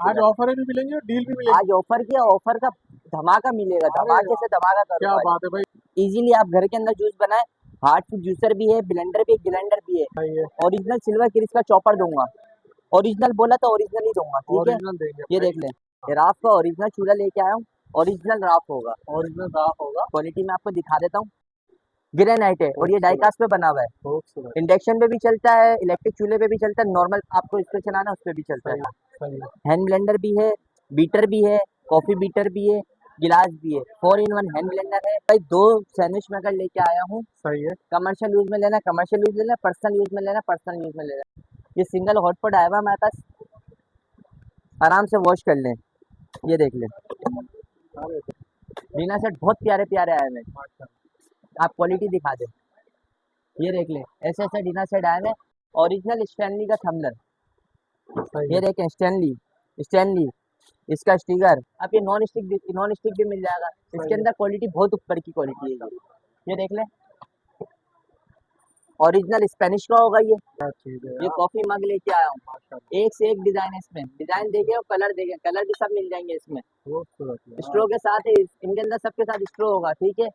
आज ऑफर भी मिलेंगे और डील भी मिलेगी। आज ऑफर का धमाका मिलेगा, धमाके से धमाका क्या करूंगा। बात है भाई। इजीली आप घर के अंदर जूस बनाए। हार्ड फूड जूसर भी है, ब्लेंडर भी है, ग्राइंडर भी है। सही है। ओरिजिनल सिल्वर क्रिस का चॉपर दूंगा। ओरिजिनल बोला तो ओरिजिनल ही दूंगा, ठीक है। ओरिजिनल देंगे ये भाई। देख लें, ये राफ का ओरिजिनल चूल्हा लेके आया हूँ। ओरिजिनल राफ होगा, ओरिजिनल दाफ होगा। क्वालिटी में आपको दिखा देता हूँ। ग्रेनाइट है और ये डाइकास्ट पे बना हुआ है। खूबसूरत। इंडक्शन पे भी चलता है, इलेक्ट्रिक चूल्हे पे भी चलता है, नॉर्मल आपको इस पे चलाना है उस पे भी चलता है। सही है। हैंड ब्लेंडर भी है, बीटर भी है, कॉफी बीटर भी है, गिलास भी है। 4 in 1 हैंड ब्लेंडर है भाई। 2 सैंडविच मेकर लेके आया हूँ। सही है। कमर्शियल यूज में लेना कमर्शियल यूज में लेना, पर्सनल यूज में लेना पर्सनल यूज में लेना। ये सिंगल हॉटपॉट आया हुआ हमारे पास, आराम से वॉश कर लें। ये देख लें, डिनर सेट बहुत प्यारे प्यारे आए हैं। आप क्वालिटी दिखा दें, ये देख लें, ऐसे ऐसे डिनर सेट आए हैं। ओरिजिनल स्टैनली का थम्बलर, ये देखें, स्टैनली स्टैनली इसका स्टिकर। आप ये नॉन स्टिक भी मिल जाएगा। इसके अंदर क्वालिटी बहुत ऊपर की क्वालिटी है। ये देख लें, ओरिजिनल स्पेनिश का होगा ये। ये कॉफी मग लेके आया हूँ, एक से एक डिजाइन है इसमें। डिजाइन देखे और कलर देखे, कलर भी सब मिल जाएंगे इसमें। स्ट्रो के साथ है, इनके अंदर सबके साथ स्ट्रो होगा, ठीक है।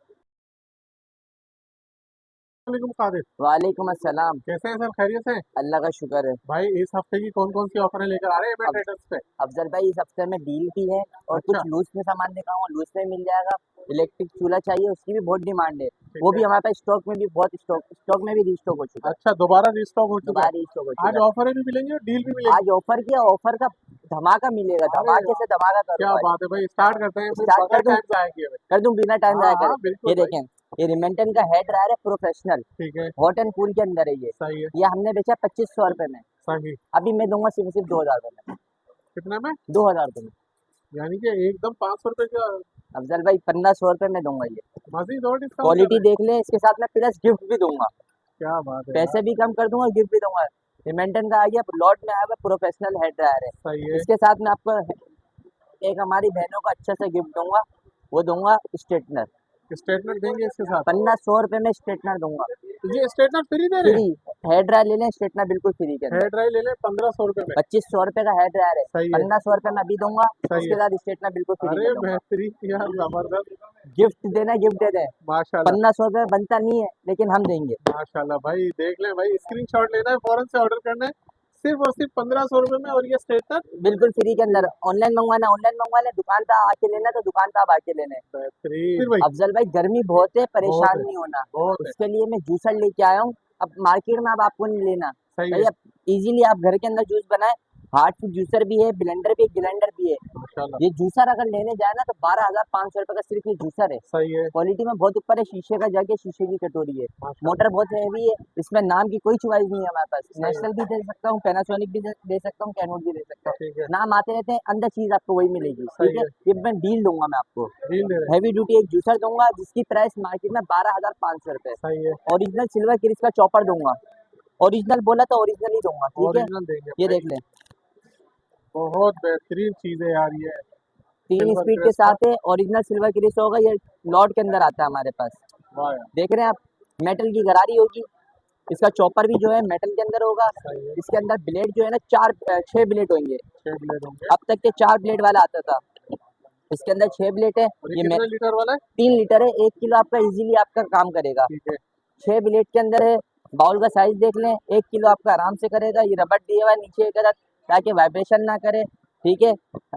वालेकुम अस्सलाम। कैसे हैं सर, खैरियत है? अल्लाह का शुक्र है भाई इस हफ्ते की कौन कौन सी ऑफरें लेकर आ रहे हैं ट्रेडर्स पे? अफजल भाई, इस हफ्ते में डील भी है और कुछ लूज में सामान दिखाऊंगा, लूज में मिल जाएगा। इलेक्ट्रिक चूल्हा चाहिए, उसकी भी बहुत डिमांड है। वो भी हमारे पास स्टॉक में भी बहुत स्टॉक में भी रीस्टॉक हो चुका है। अच्छा, दोबारा रिस्टॉक हो चुका दोबारा है। रीस्टॉक हो चुका आज है। ऑफरें भी मिलेंगी और डील भी मिलेगी। आज ऑफर का धमाका मिलेगा, धमाके से धमाका क्या करूंगा। बात है भाई, स्टार्ट करते हैं। स्टार्ट कर दूं? टाइम जाया किए हुए। कर दूं बिना टाइम हाँ, जाया हाँ, कर। बिल्कुल ये भाई। देखें, ये रिमेंटन का हेड ड्रायर है प्रोफेशनल, ठीक है। हॉट एंड कूल के अंदर है ये। सही है। ये हमने बेचा 2500 रुपए में। सही। अभी मैं दूंगा सिर्फ 2000 रुपए में। कितने में? 2000 रुपए में। यानी कि एकदम 500 रुपए का अफजल भाई 1500 रुपए में दूंगा ये। मजीद और डिस्काउंट? क्वालिटी देख ले, इसके साथ में प्लस गिफ्ट भी दूंगा। क्या बात है, पैसे भी कम कर दूंगा, गिफ्ट भी दूंगा। रिमेंटन का आ गया, लॉट में आया हुआ प्रोफेशनल हेड ड्रायर है। सही है। इसके साथ में आपको एक हमारी बहनों को अच्छे से गिफ्ट दूंगा, वो दूंगा स्ट्रेटनर। स्टेटमेंट देंगे इसके साथ? 1500 रुपए में स्ट्रेटनर दूंगा। ये स्टेटमेंट फ्री दे रहे हैं? फ्री हेयर ड्रायर ले लें, स्ट्रेटनर बिल्कुल फ्री के अंदर। हेयर ड्राई ले लें 1500 रुपए में। 2500 रुपए का हेयर ड्रायर है, सही है। 1500 रुपए में अभी दूंगा। सही इसके है। साथ स्ट्रेटनर बिल्कुल फ्री अरे में दूंगा। बेहतरीन यार, जबरदस्त। गिफ्ट देना, गिफ्ट दे दें। माशाल्लाह 1500 रुपए बनता नहीं है, लेकिन हम देंगे। माशाल्लाह भाई, देख लें भाई, स्क्रीनशॉट लेना है, फौरन से ऑर्डर करना है, सिर्फ और सिर्फ 1500 रुपए में। और ये स्टेटनर बिल्कुल फ्री के अंदर। ऑनलाइन मंगवा ले, दुकान पे आके लेना तो दुकान पे आप आके लेने। बेहतरीन। अफजल भाई गर्मी बहुत है, परेशान है, नहीं होना। बहुत है। उसके लिए मैं जूसर लेके आया हूँ। अब मार्केट में अब आपको नहीं लेना सही भाई, है। अब इजीली आप घर के अंदर जूस बनाए। हार्ड फूड जूसर भी है, ब्लेंडर भी है, ग्राइंडर भी है। माशाल्लाह। ये जूसर अगर लेने जाए ना तो 12500 रुपए का सिर्फ ये जूसर है। सही है। क्वालिटी में बहुत ऊपर है, शीशे का जग है, शीशे की कटोरी है। माशाल्लाह। मोटर बहुत हैवी है, इसमें नाम की कोई चॉइस नहीं है हमारे पास। सही है। नेशनल भी दे सकता हूँ, पैनासोनिक भी दे सकता हूँ, कैनोन भी दे सकता हूँ। ठीक है। नाम आते रहते हैं, अंदर चीज आपको वही मिलेगी, सही ठीक है। है। ये मैं डील दूंगा मैं आपको, डील दे रहे हैं। हैवी ड्यूटी एक जूसर दूंगा जिसकी प्राइस मार्केट में 12500 रुपए। सही है। ओरिजिनल सिल्वर क्रिस का चॉपर दूंगा। ओरिजिनल बोला तो ओरिजिनल ही दूंगा, ठीक है। ओरिजिनल देंगे ये भाई। देख लें, बहुत बेहतरीन चीज है यार ये। 3 सिल्वर स्पीड के क्रिस का। साथ है, ओरिजिनल सिल्वर क्रिस होगा। ये लॉट के अंदर आता है हमारे पास, वाह यार। देख रहे हैं आप। मेटल की गरारी होगी। इसका चॉपर भी जो है मेटल के अंदर होगा। सही है। इसके अंदर ब्लेड जो है ना 6 ब्लेड होंगे। 6 ब्लेड होंगे। अब तक के 4 ब्लेड वाला आता था, इसके अंदर 6 ब्लेड है। और ये कितने लीटर वाला है? 3 लीटर है, 1 किलो आपका इजीली आपका काम करेगा। ठीक है। 6 ब्लेड के अंदर है। बाउल का साइज देख लें, 1 किलो आपका आराम से करेगा। ये रबड़ दिया हुआ है नीचे का ताकि वाइब्रेशन ना करे, ठीक है।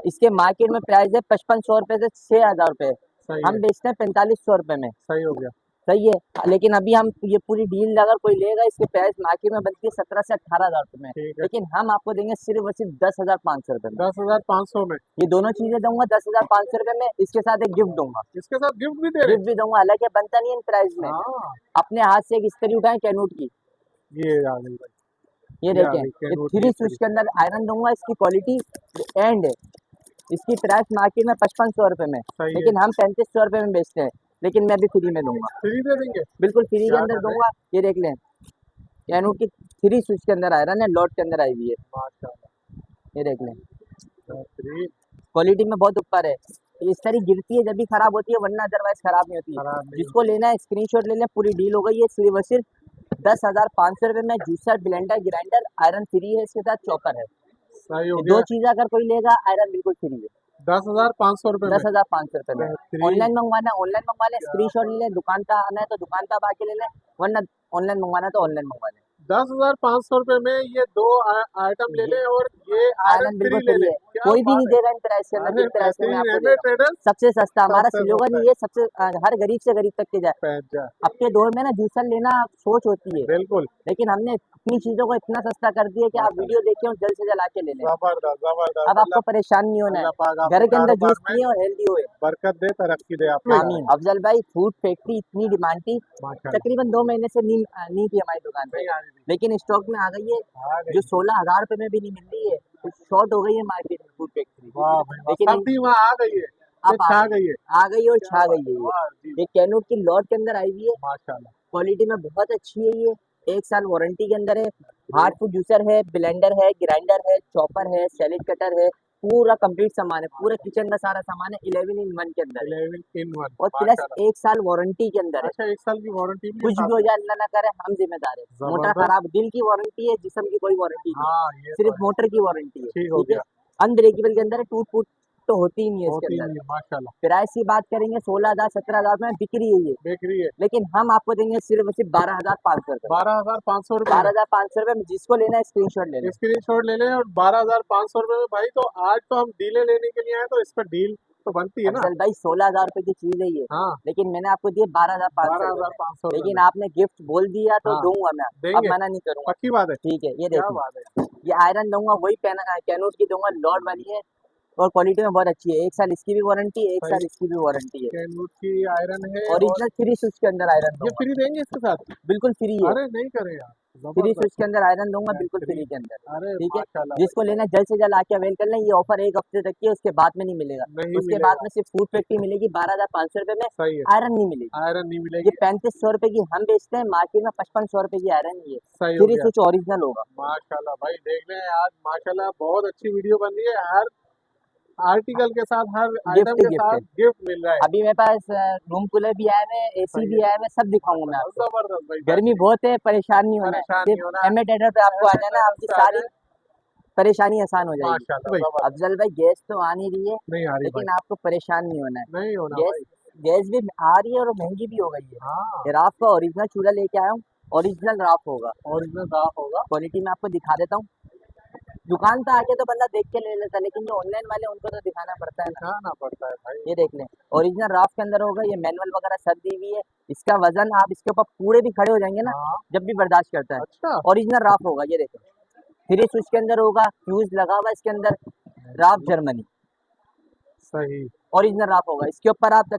इसके मार्केट में प्राइस है 5500 रुपए से 6000 रुपए। सही हम है। बेचते हैं 4500 रुपए में। सही हो गया। सही है, लेकिन अभी हम ये पूरी डील अगर कोई लेगा, इसके प्राइस मार्केट में बनती है 17 से 18,000 रुपए में, ठीक है। लेकिन हम आपको देंगे सिर्फ और सिर्फ 10,500 रुपए में। 10,500 में ये दोनों चीजें दूंगा 10,500 रुपए में। इसके साथ एक गिफ्ट दूंगा। इसके साथ गिफ्ट भी दे रहे गिफ्ट भी दूंगा, हालांकि बनता नहीं है इन प्राइस में। हैं? हाँ, अपने हाथ से एक इस्त्री उठाए कैनूट की, ये आ गई भाई। ये ये आ देखें, गई ये कैनूट की 3 इस्त्री। स्विच के अंदर आयरन दूंगा। इसकी क्वालिटी एंड है। इसकी प्राइस मार्केट में 5500 रुपए में, सही है। लेकिन हम 3500 रुपए में बेचते हैं, लेकिन मैं अभी फ्री में दूंगा। फ्री दे देंगे? बिल्कुल फ्री के क्या अंदर कर रहे हैं? दूंगा। ये देख लें, कैनूट की 3 स्विच के अंदर आयरन है, लॉट के अंदर आई हुई है। माशाल्लाह। ये देख लें, बेहतरीन। क्वालिटी में बहुत ऊपर है। ये इस तरह गिरती है जब भी खराब होती है, वरना अदरवाइज खराब नहीं होती है। खराब नहीं जिसको लेना है स्क्रीनशॉट ले लें, पूरी डील हो गई है। सिर्फ और सिर्फ 10,500 रुपए में juicer, blender, grinder, iron free है, इसके साथ चॉपर है। सही हो ये गया। 2 चीज अगर कोई लेगा आयरन बिल्कुल फ्री है 10,500 रुपए में 10,500 रुपए में। बेहतरीन। ऑनलाइन मंगवाना है ऑनलाइन मंगवा ले, क्या स्क्रीनशॉट ले ले, दुकान पे आना है तो दुकान पे आप आके ले ले, वरना ऑनलाइन मंगवाना है तो ऑनलाइन मंगवा ले। 10,500 रुपए में ये दो आइटम ले ये लें और ये आयरन आयरन फ्री बिल्कुल ले फ्री लें। है, क्या कोई भी बात नहीं है। देगा इन प्राइस के अंदर अरे जिस प्राइस में मैं बेहतरीन, आपको दे एमए रहा हूँ। ट्रेडर्स सबसे सस्ता हमारा सबसे स्लोगन सस्ता ही है। है, सबसे हर गरीब से गरीब तक के जाए। पहन जा अब के दौर में ना जूसर लेना सोच होती है, बिल्कुल। लेकिन हमने अपनी चीजों को इतना सस्ता कर दिया कि आप माशाल्लाह वीडियो देखें और जल्द से जल्द आके ले लें। जबरदस्त जबरदस्त। अब आपको परेशान नहीं होना अल्लाह है, पाक घर आपके के अंदर कारोबार जूस में पिए और हेल्दी हुए। बरकत दे, तरक्की दे आप। आमीन। अफजल भाई फूड फैक्ट्री इतनी डिमांड थी, माशाल्लाह तकरीबन 2 महीने से नहीं थी हमारी दुकान पे, नहीं आ रही लेकिन स्टॉक में आ गई है। आ गई। जो 16,000 रुपए में भी नहीं मिल रही है, तो शॉर्ट हो गई है मार्केट में फूड फैक्ट्री। वाह भाई वाह, लेकिन सब थी वहाँ आ गई है, ये अब छा गई है। आ गई और क्या छा बात गई है है, वाह जी ये कैनूट की लॉट के अंदर आई हुई है, माशाल्लाह। क्वालिटी में बहुत अच्छी है ये, 1 साल वारंटी के अंदर है। हार्ड फूड जूसर है, ब्लेंडर है, ग्राइंडर है, चॉपर है, सैलेड कटर है, पूरा कंप्लीट सामान है, पूरा किचन का सारा सामान है 11 in 1 के अंदर है 11 in 1 और प्लस माशाल्लाह। 1 साल वारंटी के अंदर है। अच्छा 1 साल की वारंटी भी है कुछ भी साथ हो में। जाए अल्लाह ना करे, हम जिम्मेदार है। मोटर जबरदस्त। खराब, दिल की वारंटी है, जिस्म की कोई वारंटी नहीं है, हाँ ये तो सिर्फ है, मोटर की वारंटी है। ठीक हो ठीक है, गया। अनब्रेकेबल के अंदर है, टूट फूट तो होती ही नहीं है इसके होती अंदर। नहीं है माशाल्लाह। प्राइस की बात करेंगे 16,000 17,000 में बिक्री है ये, बेकरी है लेकिन हम आपको देंगे सिर्फ और सिर्फ 12,500 रुपए। 12,500 रुपए में। 12,500 रुपए में जिसको लेना है स्क्रीनशॉट ले लें। स्क्रीनशॉट ले लें और 12,500 रुपए में भाई। तो आज तो हम डीले लेने के लिए आए, तो इस पर डील तो बनती है ना। अफजल भाई 16,000 रुपए की चीज है ये, हाँ लेकिन मैंने आपको दिए 12,500 रुपए में। 12,500 लेकिन रुपए आपने गिफ्ट बोल दिया तो हाँ दूंगा मैं, अब देंगे, मना नहीं करूंगा। पक्की बात है। ठीक है, ये क्या देखिए, बात है। ये आयरन दूंगा वही कैनूट की दूंगा, लॉर्ड वाली है और क्वालिटी में बहुत अच्छी है। 1 साल इसकी भी वारंटी है, 1 भाई साल इसकी भी वारंटी है। कैनवुड की आयरन है और ओरिजिनल 3 स्विच के अंदर आयरन ये दूंगा, फ्री देंगे इसके साथ। बिल्कुल फ्री है। अरे नहीं करे यार, 3 जबरदस्त। स्विच के अंदर आयरन दूंगा, बिल्कुल बेहतरीन। फ्री के अंदर। अरे ठीक है, माशाल्लाह जिसको लेना है जल्द से जल्द आके अवेल कर लें। ये ऑफर 1 हफ्ते तक की है, उसके बाद में नहीं मिलेगा। नहीं उसके मिलेगा। बाद में सिर्फ फूड फैक्ट्री मिलेगी 12,500 रुपए में, सही है, आयरन नहीं मिलेगी। आयरन नहीं ये मिलेगी। 3500 रुपए की हम बेचते हैं, मार्केट में 5500 रुपए की आयरन ही है। सही हो 3 गया स्विच ओरिजिनल होगा। माशाल्लाह भाई। देख लें आज माशाल्लाह बहुत अच्छी वीडियो बन रही है। हर आर्टिकल के साथ, हर आइटम के गिफ्ट साथ है। गिफ्ट मिल रहा है। अभी मेरे पास रूम कूलर भी आए हैं, एसी सही भी है, आए हैं, सब दिखाऊंगा मैं आपको। जबरदस्त भाई। गर्मी बहुत है, परेशान नहीं होना है, परेशान नहीं सिर्फ होना। एमए ट्रेडर पे आपको आ एमए जाना, आपकी ट्रेडर्स पे आ सारी जाए। परेशानी आसान हो जाएगी। माशाल्लाह जबरदस्त। अफजल भाई गैस तो आ नहीं रही है, नहीं आ रही भाई, लेकिन आपको परेशान नहीं होना है। नहीं होना गैस भाई। गैस भी आ रही है और महंगी भी हो गई है। हाँ ये राफ का ओरिजिनल चूल्हा लेके आया हूँ, ओरिजिनल राफ होगा, ओरिजिनल दाफ होगा। क्वालिटी में आपको दिखा देता हूँ। दुकान पे आके तो बंदा देख के ले लेता है, लेकिन जो ऑनलाइन वाले उनको तो दिखाना पड़ता है ना। दिखाना पड़ता है भाई। ये देख लें, ओरिजिनल राफ के अंदर होगा, ये मैनुअल वगैरह सब दी हुई है। इसका वजन आप इसके ऊपर पूरे भी खड़े हो जाएंगे ना, हाँ जब भी बर्दाश्त करता है। अच्छा ओरिजिनल राफ होगा, ये देखो 3 स्विच के अंदर होगा, फ्यूज लगा हुआ है इसके अंदर, राफ जर्मनी सही। ओरिजिनल राफ होगा। इसके ऊपर आप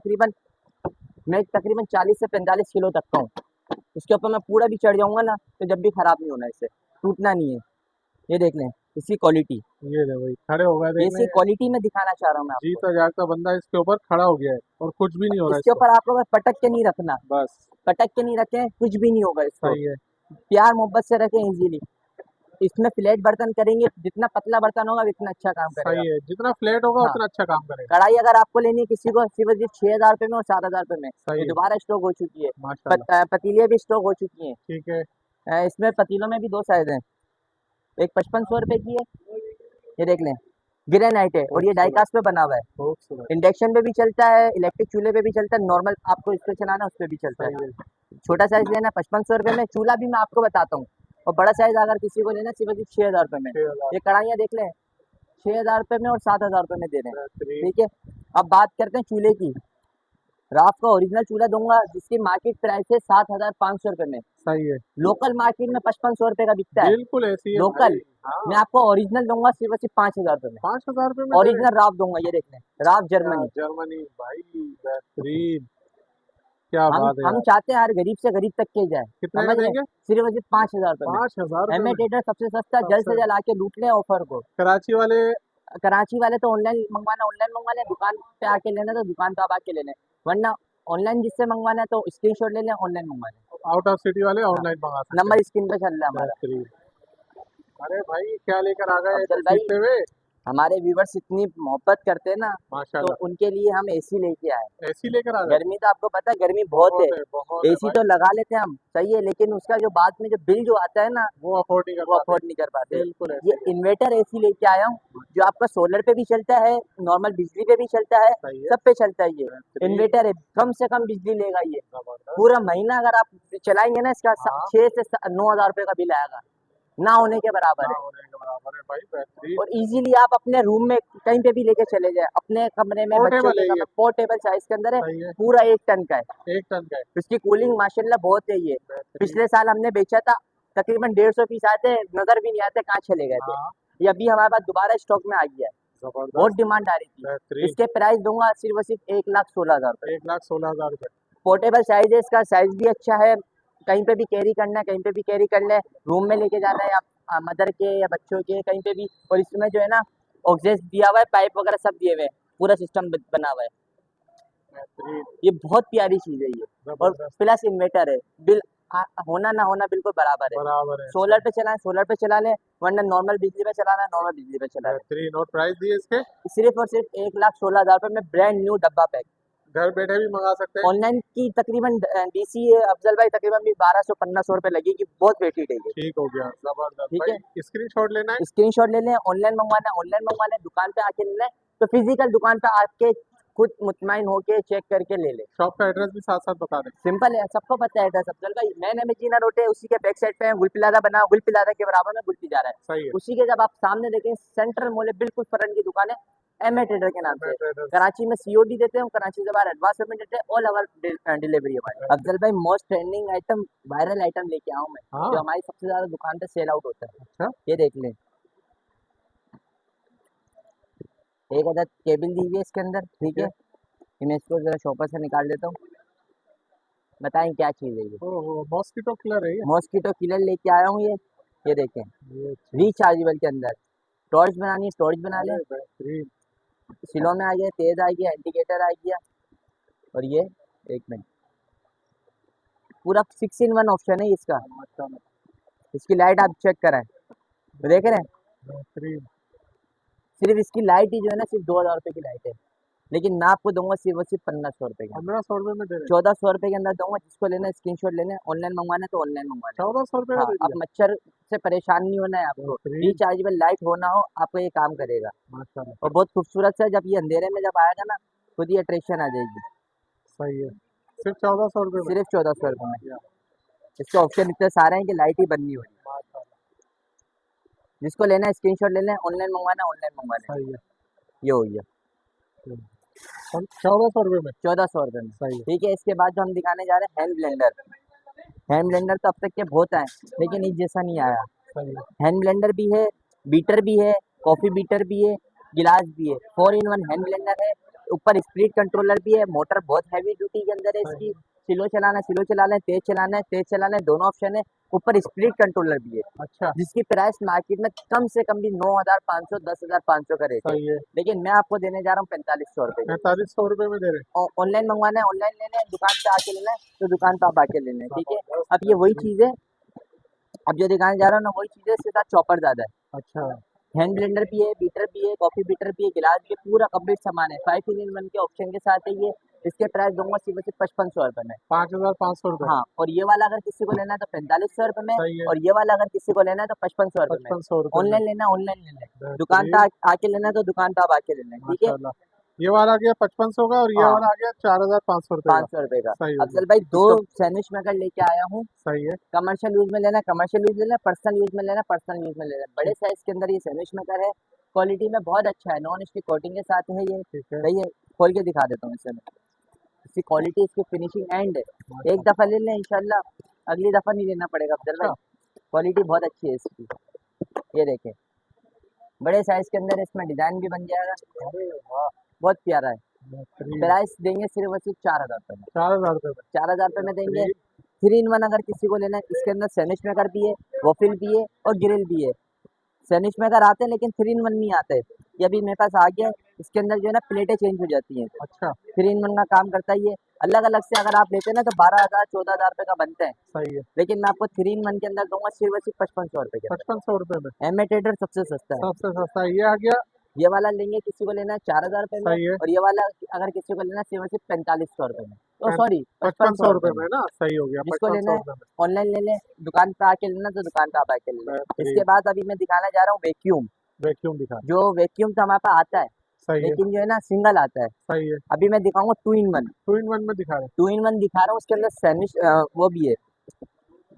मैं तकरीबन 40 से 45 किलो तक का हूँ, इसके ऊपर मैं पूरा भी चढ़ जाऊंगा ना तो जब भी खराब नहीं होना, इससे टूटना नहीं है। ये देख लें इसकी क्वालिटी, ये ले भाई, खड़े हो गए देखने। इसकी क्वालिटी में दिखाना चाह रहा हूँ मैं आपको। जीता जागता बंदा इसके ऊपर खड़ा हो गया है और कुछ भी नहीं हो रहा इसके इसको। ऊपर आपको बस पटक के नहीं रखना, बस पटक के नहीं रखें कुछ भी नहीं होगा इसको, सही है। प्यार मोहब्बत से रखें इजीली। इसमें फ्लैट बर्तन करेंगे, जितना पतला बर्तन होगा उतना अच्छा काम करेगा। सही है, जितना फ्लैट होगा हाँ। उतना अच्छा काम करेगा। कढ़ाई अगर आपको लेनी है किसी को सिर्फ 6,000 रुपए में और 7,000 रुपए में, सही ये है दोबारा स्टॉक हो चुकी है। माशाल्लाह। पतीले भी स्टॉक हो चुकी हैं। ठीक है। इसमें पतीलों में भी 2 साइज हैं, एक 5500 रुपए की है, ये देख लें, ग्रेनाइट है और ये डाइकास्ट पे बना हुआ है। खूबसूरत। इंडक्शन पे भी चलता है, इलेक्ट्रिक चूल्हे पे भी चलता है, नॉर्मल आपको इस पे चलाना है उस पे भी चलता सही है। है। छोटा साइज लेना है 5500 रुपए में, चूल्हा भी मैं आपको बताता हूँ, और बड़ा साइज अगर किसी को लेना है सिर्फ 6,000 रुपए में। 6,000 ये कढ़ाइयाँ देख लें 6,000 रुपए में और 7,000 रुपए में दे रहे हैं। बेहतरीन। ठीक है, अब बात करते हैं चूल्हे की। राफ का ओरिजिनल चूल्हा दूंगा जिसकी मार्केट प्राइस है 7,500 रुपए में, सही है, लोकल मार्केट में 5500 रुपए का बिकता है। बिल्कुल ऐसी है लोकल भाई। हाँ मैं आपको ओरिजिनल दूंगा सिर्फ 5,000 रुपए में, 5,000 रुपए में दे रहे ओरिजिनल राफ दूंगा। ये देख लें, राफ हैं। जर्मनी। जर्मनी भाई बेहतरीन। क्या हम बात है हम यार। चाहते हैं हर गरीब से गरीब तक के जाए, कितने में समझ रहे हैं? देंगे? सिर्फ 5,000 रुपए में। 5,000 रुपए एमए में। ट्रेडर सबसे सस्ता, जल्द से सबसे जल्द आके लूट ले ऑफर को। कराची वाले कराची वाले तो ऑनलाइन मंगवा लें, दुकान पे आके लेना तो दुकान पे आप आके ले लें, वरना ऑनलाइन जिससे मंगवाना है तो स्क्रीनशॉट ले लें, ऑनलाइन मंगवा लें। आउट ऑफ सिटी वाले ऑनलाइन मंगा सकते हैं। नंबर स्क्रीन पे चल रहा है हमारा। बेहतरीन। अरे भाई क्या लेकर आ गए अफजल भाई, सीखते हुए? हमारे व्यूवर्स इतनी मोहब्बत करते हैं ना, तो माशाल्लाह। उनके लिए हम एसी लेके आए। एसी लेकर आ गए। गर्मी तो आपको पता है, गर्मी बहुत है। बहुत है एसी भाई, तो लगा लेते हैं हम, सही है, लेकिन उसका जो बाद में जो बिल जो आता है ना, वो अफोर्ड नहीं कर वो पाते। अफोर्ड नहीं कर पाते। बिल्कुल ये ऐसे ही है। इन्वर्टर एसी लेके आया हूँ, जो आपका सोलर पे भी चलता है, नॉर्मल बिजली पे भी चलता है, सही है। सब पे चलता है। ये बेहतरीन, इन्वर्टर है, कम से कम बिजली लेगा ये। जबरदस्त। पूरा महीना अगर आप चलाएंगे ना, इसका हाँ, 6 से 9 हजार रुपए का बिल आएगा, ना होने के ना बराबर है। होने के बराबर है भाई, बेहतरीन। और इजीली आप अपने रूम में कहीं पे भी लेके चले जाए, अपने कमरे में, बच्चों पोर्टेबल के है ये। कमरे, पोर्टेबल साइज के अंदर है। सही है। पूरा 1 टन का है। 1 टन का है। इसकी कूलिंग माशाल्लाह बहुत है ये। बेहतरीन। पिछले साल हमने बेचा था, तकरीबन 150 पीस आए थे, नजर भी नहीं आते कहाँ चले गए थे। हाँ, ये अभी हमारे पास दोबारा स्टॉक में आ गया है। बहुत जबरदस्त। डिमांड आ रही थी। बेहतरीन। इसके प्राइस दूंगा सिर्फ और सिर्फ 1,16,000 रुपए। 1,16,000 रुपए। पोर्टेबल साइज है, इसका साइज भी अच्छा है। कहीं पे भी कैरी करना है, कहीं पे भी कैरी कर ले। रूम में लेके जाना है या मदर के या बच्चों के, कहीं पे भी। और इसमें जो है ना, ऑक्सीजन दिया हुआ है, पाइप वगैरह सब दिए हुए हैं, पूरा सिस्टम बना हुआ है। बेहतरीन। ये बहुत प्यारी चीज है ये। और जबरदस्त। प्लस इन्वर्टर है, बिल होना ना होना बिल्कुल बराबर है। बराबर है। सोलर पे चलाएं, सोलर पे चला लें, वरना नॉर्मल बिजली पे चलाना है, नॉर्मल बिजली पे चला बेहतरीन। और प्राइस दिए इसके? लें। सिर्फ और सिर्फ 1,16,000 रुपए में ब्रांड न्यू डब्बा पैक। घर बैठे भी मंगा सकते हैं। ऑनलाइन की तकरीबन डीसी अफजल भाई तकरीबन भी 1200-1500 रुपए लगेगी, बहुत वेटेड है ये। ठीक हो गया, जबरदस्त ठीक है, भाई। स्क्रीनशॉट लेना है। स्क्रीनशॉट ले लें। ऑनलाइन मंगवाना है ऑनलाइन मंगवा लें, दुकान पे आके ले लें, तो फिजिकल दुकान पे आके खुद मुतमाइन होके चेक करके ले लें। शॉप का एड्रेस भी साथ साथ बता दें। सिंपल है, सबको पता है एड्रेस अफजल भाई। मैंने में जीना रोड है, उसी के बैक साइड पे है गुल प्लाजा बना, गुल प्लाजा के बराबर में गुल पिज़्ज़ा है। सही है। उसी के जब आप सामने देखें, सेंट्रल मॉल है, बिल्कुल फ्रंट की दुकान है, एमए ट्रेडर के नाम से। Metro address. कराची में सीओडी देते हैं, कराची से बाहर एडवांस पेमेंट देते हैं, ऑल ओवर डिलीवरी हमारी। अफजल भाई, most trending item, viral item लेके आऊँ मैं, हाँ। जो हमारी सबसे ज्यादा दुकान पे सेल आउट होता है। अच्छा। ये देख लें, एक अदद केबल दी हुई है इसके अंदर, ठीक है। मैं इसको जरा शॉपर से निकाल देता हूँ, बताएं क्या चीज़ है ये। ओहो, मॉस्किटो किलर है ये। मॉस्किटो किलर लेके आया हूँ ये देखें, ये रिचार्जेबल के अंदर। टॉर्च बनानी है, टॉर्च बना लें। अरे बेहतरीन। सिलो में आ गया, तेज आ गया, इंडिकेटर आ गया। और ये, एक मिनट, पूरा 6 in 1 ऑप्शन है इसका। अच्छा, इसकी लाइट आप चेक कराएं, तो देख रहे हैं, बेहतरीन। सिर्फ इसकी लाइट ही जो है ना, सिर्फ 2,000 रुपए की लाइट है। लेकिन मैं आपको दूंगा सिर्फ और सिर्फ 1,500 रुपए की। 1500 रुपए में दे रहे हैं। 1,400 रुपए के अंदर दूंगा। जिसको लेना है स्क्रीनशॉट लेना है, ऑनलाइन मंगवाना है तो ऑनलाइन मंगवा लें। 1400 रुपए का हाँ, दे अब दिया। मच्छर से परेशान नहीं होना है आपको, बेहतरीन। रिचार्जेबल लाइट होना हो, आपको ये काम करेगा। माशाल्लाह। और बहुत खूबसूरत सा, जब ये अंधेरे में जब आएगा ना, खुद ही अट्रैक्शन आ जाएगी। सही है। सिर्फ 1400 रुपए में। सिर्फ 1,400 रुपए में। या, इसके ऑप्शन इतने सारे हैं कि लाइट ही बननी हो रही है। माशाल्लाह। जिसको लेना है स्क्रीनशॉट ले लें, ऑनलाइन मंगवाना है ऑनलाइन मंगवा लें। सही है। ये हो गया 1400 रुपए में। 1,400 रुपए में। सही है। ठीक है, इसके बाद जो हम दिखाने जा रहे हैं, हैंड ब्लेंडर। हैंड ब्लेंडर तो अब तक के बहुत आए, लेकिन इस जैसा नहीं आया। सही है। हैंड ब्लेंडर भी है, बीटर भी है, कॉफी बीटर भी है, गिलास भी है। 4 in 1 हैंड ब्लेंडर है। ऊपर स्पीड कंट्रोलर भी है, मोटर बहुत हैवी ड्यूटी के अंदर है सही इसकी। स्लो चलाना है, स्लो चलाना है, तेज चलाना है, दोनों ऑप्शन है। ऊपर स्पीड कंट्रोलर भी है, अच्छा। जिसकी प्राइस मार्केट में कम से कम भी 9,500 10,500 का रेट है। सही है। लेकिन मैं आपको देने जा रहा हूँ 4,500 रुपए का। 4500 रुपए में दे रहे हैं। ऑनलाइन मंगवाना है ऑनलाइन ले लें, दुकान पे आके लेना है तो दुकान पे आप आके ले लें, ठीक है। जबरदस्त। अब ये वही चीज़ है, अब जो दिखाने जा रहा हूँ ना, वही चीज़ है, इसके साथ चॉपर ज़्यादा है। अच्छा। हैंड ब्लेंडर भी है, बीटर भी है, कॉफी बीटर भी है, गिलास भी है, पूरा कंप्लीट सामान है। 5 in 1 के ऑप्शन के साथ है ये। इसके प्राइस दूंगा सिर्फ सिर्फ 5500 रुपए में। 5500 रुपए। हाँ, और ये वाला अगर किसी को लेना है तो 4500 रुपए में। सही है। और ये वाला अगर किसी को लेना है तो 5500 रुपए में। 5500 रुपए में। ऑनलाइन लेना ऑनलाइन ले लें, दुकान पे आके लेना है तो दुकान पे आप आके ले लें, ठीक है। माशाल्लाह। ये वाला आ गया 5500 का और ये हाँ, वाला आ गया 4500 रुपए का। 500 रुपए का। सही हो अफजल गया। भाई, दो इसका सैंडविच मेकर लेके आया हूँ। सही है। कमर्शियल यूज में लेना है कमर्शियल यूज में लेना, पर्सनल यूज में लेना पर्सनल यूज में लेना। बड़े साइज के अंदर ये सैंडविच मेकर है, क्वालिटी में बहुत अच्छा है, नॉन स्टिक कोटिंग के साथ है ये। ठीक है। भाई ये खोल के दिखा देता हूँ इसे मैं। इसकी क्वालिटी, इसकी फिनिशिंग एंड है। एक दफ़ा ले लें इंशाल्लाह, अगली दफ़ा नहीं लेना पड़ेगा अफजल भाई। अच्छा। क्वालिटी बहुत अच्छी है इसकी। ये देखें, बड़े साइज के अंदर इसमें डिज़ाइन भी बन जाएगा, अरे वाह, बहुत प्यारा है। बेहतरीन। प्राइस देंगे सिर्फ और सिर्फ 4,000 रुपये में। 4000 रुपए में। 4,000 रुपये में देंगे। बेहतरीन। 3 in 1 अगर किसी को लेना है, इसके अंदर सैंडविच मेकर भी है, वॉफिल भी है और ग्रिल भी है। सैंडविच मेकर आते हैं लेकिन 3 in 1 नहीं आते। ये अभी मेरे पास आ गया है, इसके अंदर जो है ना प्लेटें चेंज हो जाती हैं। अच्छा। 3 in 1 का काम करता है ये। अलग अलग से अगर आप लेते हैं ना तो 12,000 14,000 रुपये का बनते हैं, सही है। लेकिन मैं आपको 3 in 1 के अंदर दूंगा सिर्फ और सिर्फ 5500 रुपये के। 5500 रुपए में। एमए ट्रेडर सबसे सस्ता है। सबसे सस्ता ये आ गया ये वाला लेंगे किसी को लेना है 4,000 रुपए में, सही है। और ये वाला अगर किसी को लेना है सिर्फ 4500 रुपए में, तो पैं- सॉरी 5500 रुपए 5500 रुपए में। में ना, सही हो गया, जिसको लेना 5500 है रुपए में। ऑनलाइन ले लें, दुकान पे आके लेना तो दुकान पे आप आके ले लें। इसके बेहतरीन। बाद अभी मैं दिखाना जा रहा हूँ वैक्यूम। वैक्यूम दिखा। जो वैक्यूम तो हमारे पास आता है, सही है। लेकिन जो है ना सिंगल आता है। सही है। अभी मैं दिखाऊंगा 2 in 1। 2 in 1 में दिखा रहे 2 in 1 दिखा रहा हूँ, उसके अंदर सैनिश वो भी है,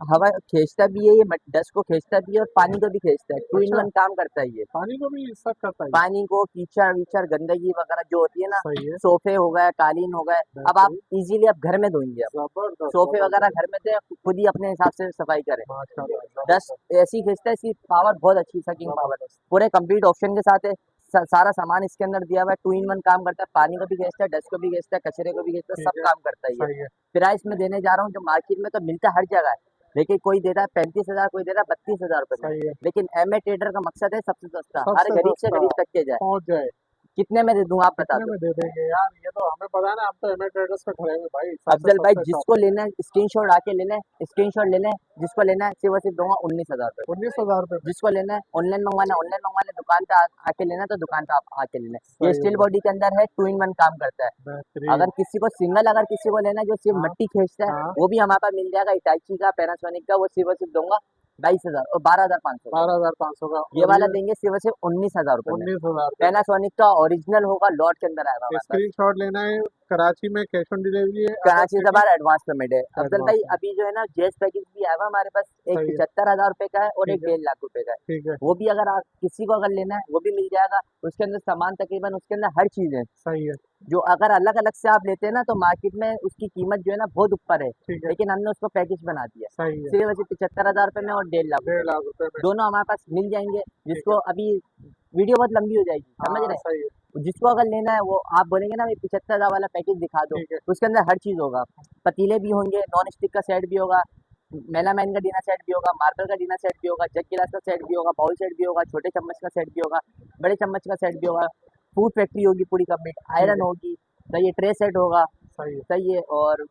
हवा खींचता भी है ये, डस्ट को खींचता भी है और पानी को भी खींचता है। टू इन अच्छा। वन काम करता है ये। पानी को भी सब करता है ये। पानी को, कीचड़ वीचड़ गंदगी वगैरह जो होती है ना, सही है। सोफे हो गए, कालीन हो गए, अब आप बेहतरीन। इजीली आप घर में धोएंगे। आप जबरदस्त सोफे वगैरह जबरदस्त। घर में थे, खुद ही अपने हिसाब से सफाई करें। माशाल्लाह डस्ट जबरदस्त ऐसी खींचता है, इसकी पावर बहुत अच्छी सकिंग पावर है, जबरदस्त। पूरे कंप्लीट ऑप्शन के साथ है। सारा सामान इसके अंदर दिया हुआ है। 2 in 1 काम करता है, पानी को भी खींचता है, डस्ट को भी खींचता है, कचरे को भी खींचता है, ठीक सब है। काम करता है ये। सही है। प्राइस में देने जा रहा हूँ जो मार्केट में तो मिलता है हर जगह है, लेकिन कोई दे रहा है 35,000, कोई दे रहा है 32,000 रुपए में। सही है। लेकिन एमए ट्रेडर का मकसद है सबसे सस्ता, हर सबसे गरीब से सस्ता गरीब तक के जाए। पहुंच जाए। कितने में दे दूं आप बता कितने दो। में दे देंगे यार, ये तो हमें पता है ना, हम तो एमए ट्रेडर्स पे खड़े हुए भाई, सबसे अफजल भाई सस्ते शॉप जिसको पे। लेना है स्क्रीनशॉट आके ले लें, स्क्रीनशॉट ले लें, जिसको लेना है सिर्फ और सिर्फ दूंगा 19,000 रुपए। 19,000 रुपए में। जिसको लेना है ऑनलाइन मंगवाना ऑनलाइन मंगवा लें, दुकान पे आके लेना है तो दुकान पे आप आके ले लें। ये सही स्टील है। बॉडी के अंदर है, 2 in 1 काम करता है। बेहतरीन। अगर किसी को सिंगल, अगर किसी को लेना है जो सिर्फ हाँ मट्टी खींचता है, हाँ। वो भी हमारे पास मिल जाएगा, इटाची का, पैनासोनिक का, वो सिर्फ और सिर्फ दूंगा 22,000 और 12,500 का। 12,500 का। ये और वाला ये देंगे सिर्फ और सिर्फ 19,000 रुपए में। 19,000 रुपए में। पैनासोनिक का ओरिजिनल होगा, लॉट के अंदर आएगा हमारे पास। स्क्रीन शॉट लेना है, कराची में कैश ऑन डिलीवरी है, अदर कराची से सिटी बाहर एडवांस पेमेंट है। अफजल एडवांस भाई में। अभी जो है ना जेस पैकेज भी आया हुआ हमारे पास, एक सही है। 75,000 रुपए का है और एक ठीक है। 1.5 लाख रुपए का है। ठीक है। वो भी अगर आप किसी को अगर लेना है वो भी मिल जाएगा। उसके अंदर सामान तकरीबन, उसके अंदर हर चीज है, सही है। जो अगर अलग अलग से आप लेते हैं ना तो मार्केट में उसकी कीमत जो है ना बहुत ऊपर है, ठीक है। लेकिन हमने उसको पैकेज बना दिया सही है। सिर्फ वैसे 75,000 रुपए में और 1.5 लाख 1.5 लाख रुपए में। दोनों हमारे पास मिल जाएंगे। ठीक है। जिसको अभी वीडियो बहुत लंबी हो जाएगी, समझ हाँ रहे सही है। हैं, जिसको अगर लेना है वो आप बोलेंगे ना भाई 75,000 वाला पैकेज दिखा दो, ठीक है। उसके अंदर हर चीज होगा। पतीले भी होंगे, नॉन स्टिक का सेट भी होगा, मेलामाइन का डिनर सेट भी होगा, मार्बल का डिनर सेट भी होगा, जग गिलास का सेट भी होगा, बाउल सेट भी होगा, छोटे चम्मच का सेट भी होगा, बड़े चम्मच का सेट भी होगा, फूड फैक्ट्री होगी पूरी कंप्लीट, ठीक आयरन है। होगी, सही है, ट्रे सेट होगा, सही है। सही है, और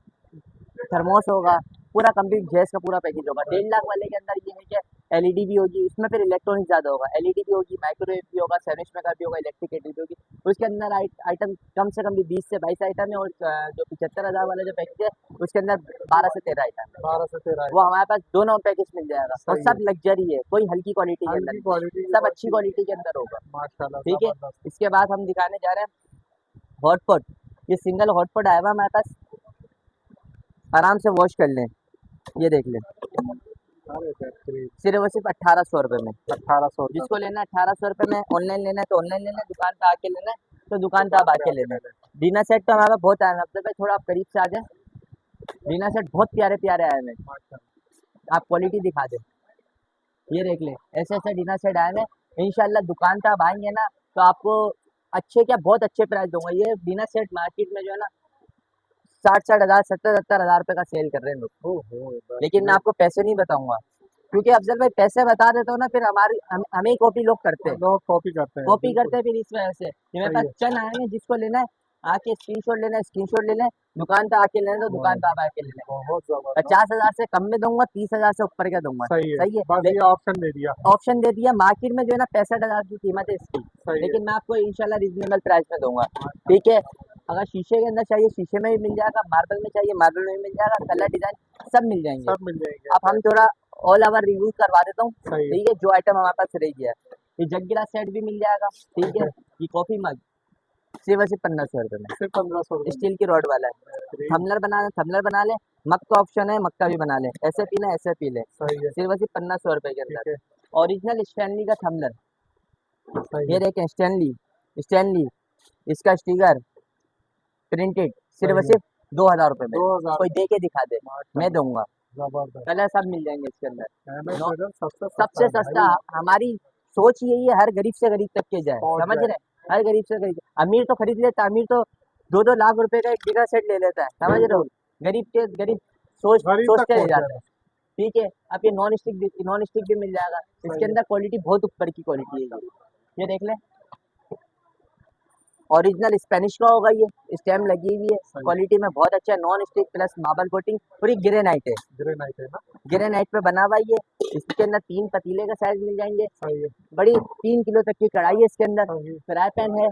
थर्मोस होगा, पूरा कंप्लीट गैस का पूरा पैकेज होगा। 1.5 लाख वाले के अंदर ये है कि एलईडी भी होगी, उसमें फिर इलेक्ट्रॉनिक ज़्यादा होगा, एलईडी भी होगी, माइक्रोवेव भी होगा, सैंडविच मेकर भी होगा, इलेक्ट्रिक केटल भी होगी। उसके अंदर आइटम कम से कम भी 20 से 22 आइटम है, और जो 75,000 वाला जो पैकेज है उसके अंदर 12 से 13 आइटम है। 12 से 13 वो हमारे पास दोनों पैकेज मिल जाएगा, और सही है। सब लग्जरी है, कोई हल्की क्वालिटी के अंदर हल्की नहीं, क्वालिटी की सब बहुत अच्छी चीज। क्वालिटी के अंदर होगा। माशाल्लाह ठीक है। जबरदस्त। इसके बाद हम दिखाने जा रहे हैं हॉटपॉट। ये सिंगल हॉटपॉट आया हुआ हमारे पास, आराम से वॉश कर लें, ये देख लें, अरे बेहतरीन। सिर्फ और सिर्फ 1,800 रुपए में। 1800 रुपए जिसको लेना है 1,800 रुपए में, ऑनलाइन लेना है तो ऑनलाइन लेना है, दुकान पे आके लेना है तो दुकान पे आप आके लेना है। डिनर सेट तो हमारा बहुत आया है, मतलब थोड़ा आप करीब से आ जाए। डिनर सेट बहुत प्यारे प्यारे आए हैं, माशाल्लाह। आप क्वालिटी दिखा दें, ये देख लें, ऐसे ऐसे डिनर सेट आए हैं। इंशाल्लाह दुकान पे आप आएंगे ना तो आपको अच्छे क्या बहुत अच्छे प्राइस दूंगा। ये डिनर सेट मार्केट में जो है ना 60-60 हज़ार, 70-70 हज़ार रुपए का सेल कर रहे हैं लोग, ओहो लेकिन मैं आपको पैसे नहीं बताऊंगा, क्योंकि अफजल भाई पैसे बता देता हूँ ना फिर हमें ही कॉपी लोग करते हैं, लोग कॉपी करते हैं कॉपी बिल्कुल। करते हैं फिर इस वजह से। कि मेरे सही पास है। चन आए हैं, जिसको लेना है आके स्क्रीनशॉट लेना है, स्क्रीनशॉट ले लें, दुकान पे आके लेना है तो दुकान पे आप आके ले लें। बहुत जबरदस्त। 50,000 से कम में दूंगा, 30,000 से ऊपर का दूंगा। सही है। सही है, बस ये ऑप्शन दे दिया। ऑप्शन दे दिया। मार्केट में जो है ना 65,000 की कीमत है इसकी, सही है। लेकिन मैं आपको इंशाल्लाह रीजनेबल प्राइस में दूंगा। ठीक है। अगर शीशे के अंदर चाहिए शीशे में भी मिल जाएगा, मार्बल में चाहिए मार्बल में भी मिल जाएगा, कलर डिजाइन सब मिल जाएंगे। सब मिल जाएंगे। अब हम थोड़ा ऑल ओवर रिव्यू करवा देता हूँ। सही है। ठीक है, जो आइटम हमारे पास रह गया है, ये जग गिलास सेट भी मिल जाएगा। ठीक है, ये कॉफी मग सिर्फ 1500 रुपए में, सिर्फ 1500 रुपए में। स्टील की रॉड वाला है। बेहतरीन। थमलर बना ले, मग का ऑप्शन है, मग का भी बना ले, ऐसे पीना ऐसे पी ले, सही है। सिर्फ 1500 रुपए के ठीक अंदर। है। ओरिजिनल स्टैनली का थमलर, सही ये है। देखें, स्टैनली इसका स्टिकर प्रिंटेड, सिर्फ सही है। सिर्फ 2,000 रुपए में। 2000 कोई दे के दिखा दे, मैं माशाल्लाह दूंगा। जबरदस्त। कलर सब मिल जाएंगे इसके अंदर। एमए नो- ट्रेडर सबसे सबसे है सस्ता भाई। हमारी सोच यही है, हर गरीब से गरीब तक के जाए, पहुंच समझ जाए। रहे हैं, हर गरीब से गरीब। अमीर तो खरीद लेता, अमीर तो 2-2 लाख रुपए का एक डिनर सेट ले लेता है, समझ रहे हो। गरीब के गरीब गरीब तक सोचते रह पहुंच जाते जाए। हैं। ठीक है। अब ये नॉन स्टिक भी मिल जाएगा, सही इसके है। अंदर क्वालिटी बहुत ऊपर की क्वालिटी है। ये देख ले, ओरिजिनल स्पेनिश का होगा, ये स्टैम्प लगी हुई है, सही। क्वालिटी में बहुत अच्छा है, non stick plus marble coating, पूरी ग्रेनाइट है, ग्रेनाइट है ना। ग्रेनाइट पे बना हुआ है ये। इसके अंदर 3 पतीले का साइज मिल जाएंगे, सही है। बड़ी 3 किलो तक की कढ़ाई है इसके अंदर, सही फ्राई पैन है,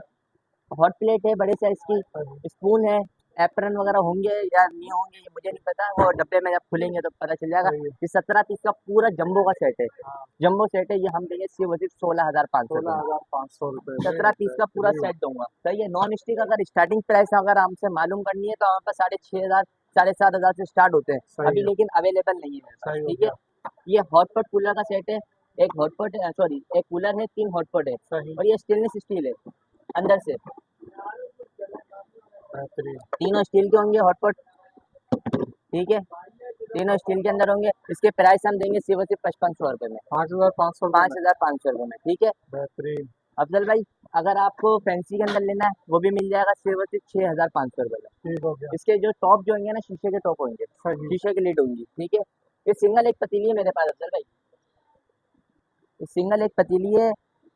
हॉट प्लेट है बड़े साइज की, सही स्पून है, एप्रन वगैरह होंगे या नहीं होंगे ये मुझे नहीं पता, वो डब्बे में जब खुलेंगे तो पता चल जाएगा। सही है। ये 17 पीस का पूरा जंबो का सेट है, हाँ, जंबो सेट है, ये हम देंगे सिर्फ 16,500 रुपये। 16,500 रुपए में 17 पीस का पूरा बेहतरीन। सेट दूंगा, सही है। नॉन स्टिक अगर स्टार्टिंग प्राइस अगर हमसे मालूम करनी है तो हमारे पास 6,500 7,500 से स्टार्ट होते हैं सही अभी, है। लेकिन अवेलेबल नहीं है मेरे पास, सही हो ठीक है। गया। ये हॉटपॉट कूलर का सेट है, एक हॉटपॉट सॉरी एक कूलर है, 3 हॉटपॉट है, सही और ये स्टेनलेस स्टील है अंदर से, बेहतरीन। तीनों स्टील के होंगे हॉटपॉट, ठीक है, तीनों स्टील के अंदर होंगे। इसके प्राइस हम देंगे सिर्फ 5500 रुपये में, 5,500 रुपए में 5,500 रुपये में, ठीक है। बेहतरीन। अफजल भाई अगर आपको फैंसी के अंदर लेना है वो भी मिल जाएगा सिर्फ 6,500 रुपये में। ठीक हो गया। इसके जो टॉप जो होंगे ना शीशे के टॉप होंगे, सही शीशे की लीड होंगी, ठीक है। ये सिंगल एक पतीली है मेरे पास अफजल भाई, ये सिंगल एक पतीली है,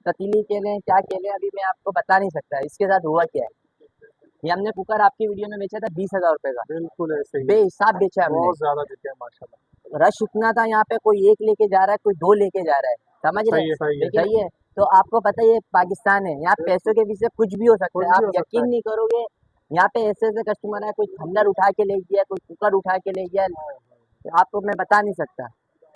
पतीली के लिए क्या के लिए अभी मैं आपको बता नहीं सकता इसके साथ हुआ क्या है। ये हमने कुकर आपकी वीडियो में बेचा था 20,000 रुपये का, बिल्कुल ऐसे ही। बेहिसाब बेचा हमने, बहुत ज्यादा बिके हैं माशाल्लाह। रश इतना था यहाँ पे, कोई एक लेके जा रहा है, कोई 2 लेके जा रहा है, समझ रहे सही है हैं, सही है। सही है। तो आपको पता है ये पाकिस्तान है, यहाँ पैसों के पीछे कुछ भी हो सकता कुछ है, भी आप हो सकता यकीन है। नहीं करोगे। यहाँ पे ऐसे ऐसे कस्टमर है, कोई थंडर उठा के ले गया, कोई कुकर उठा के ले गया, आपको मैं बता नहीं सकता,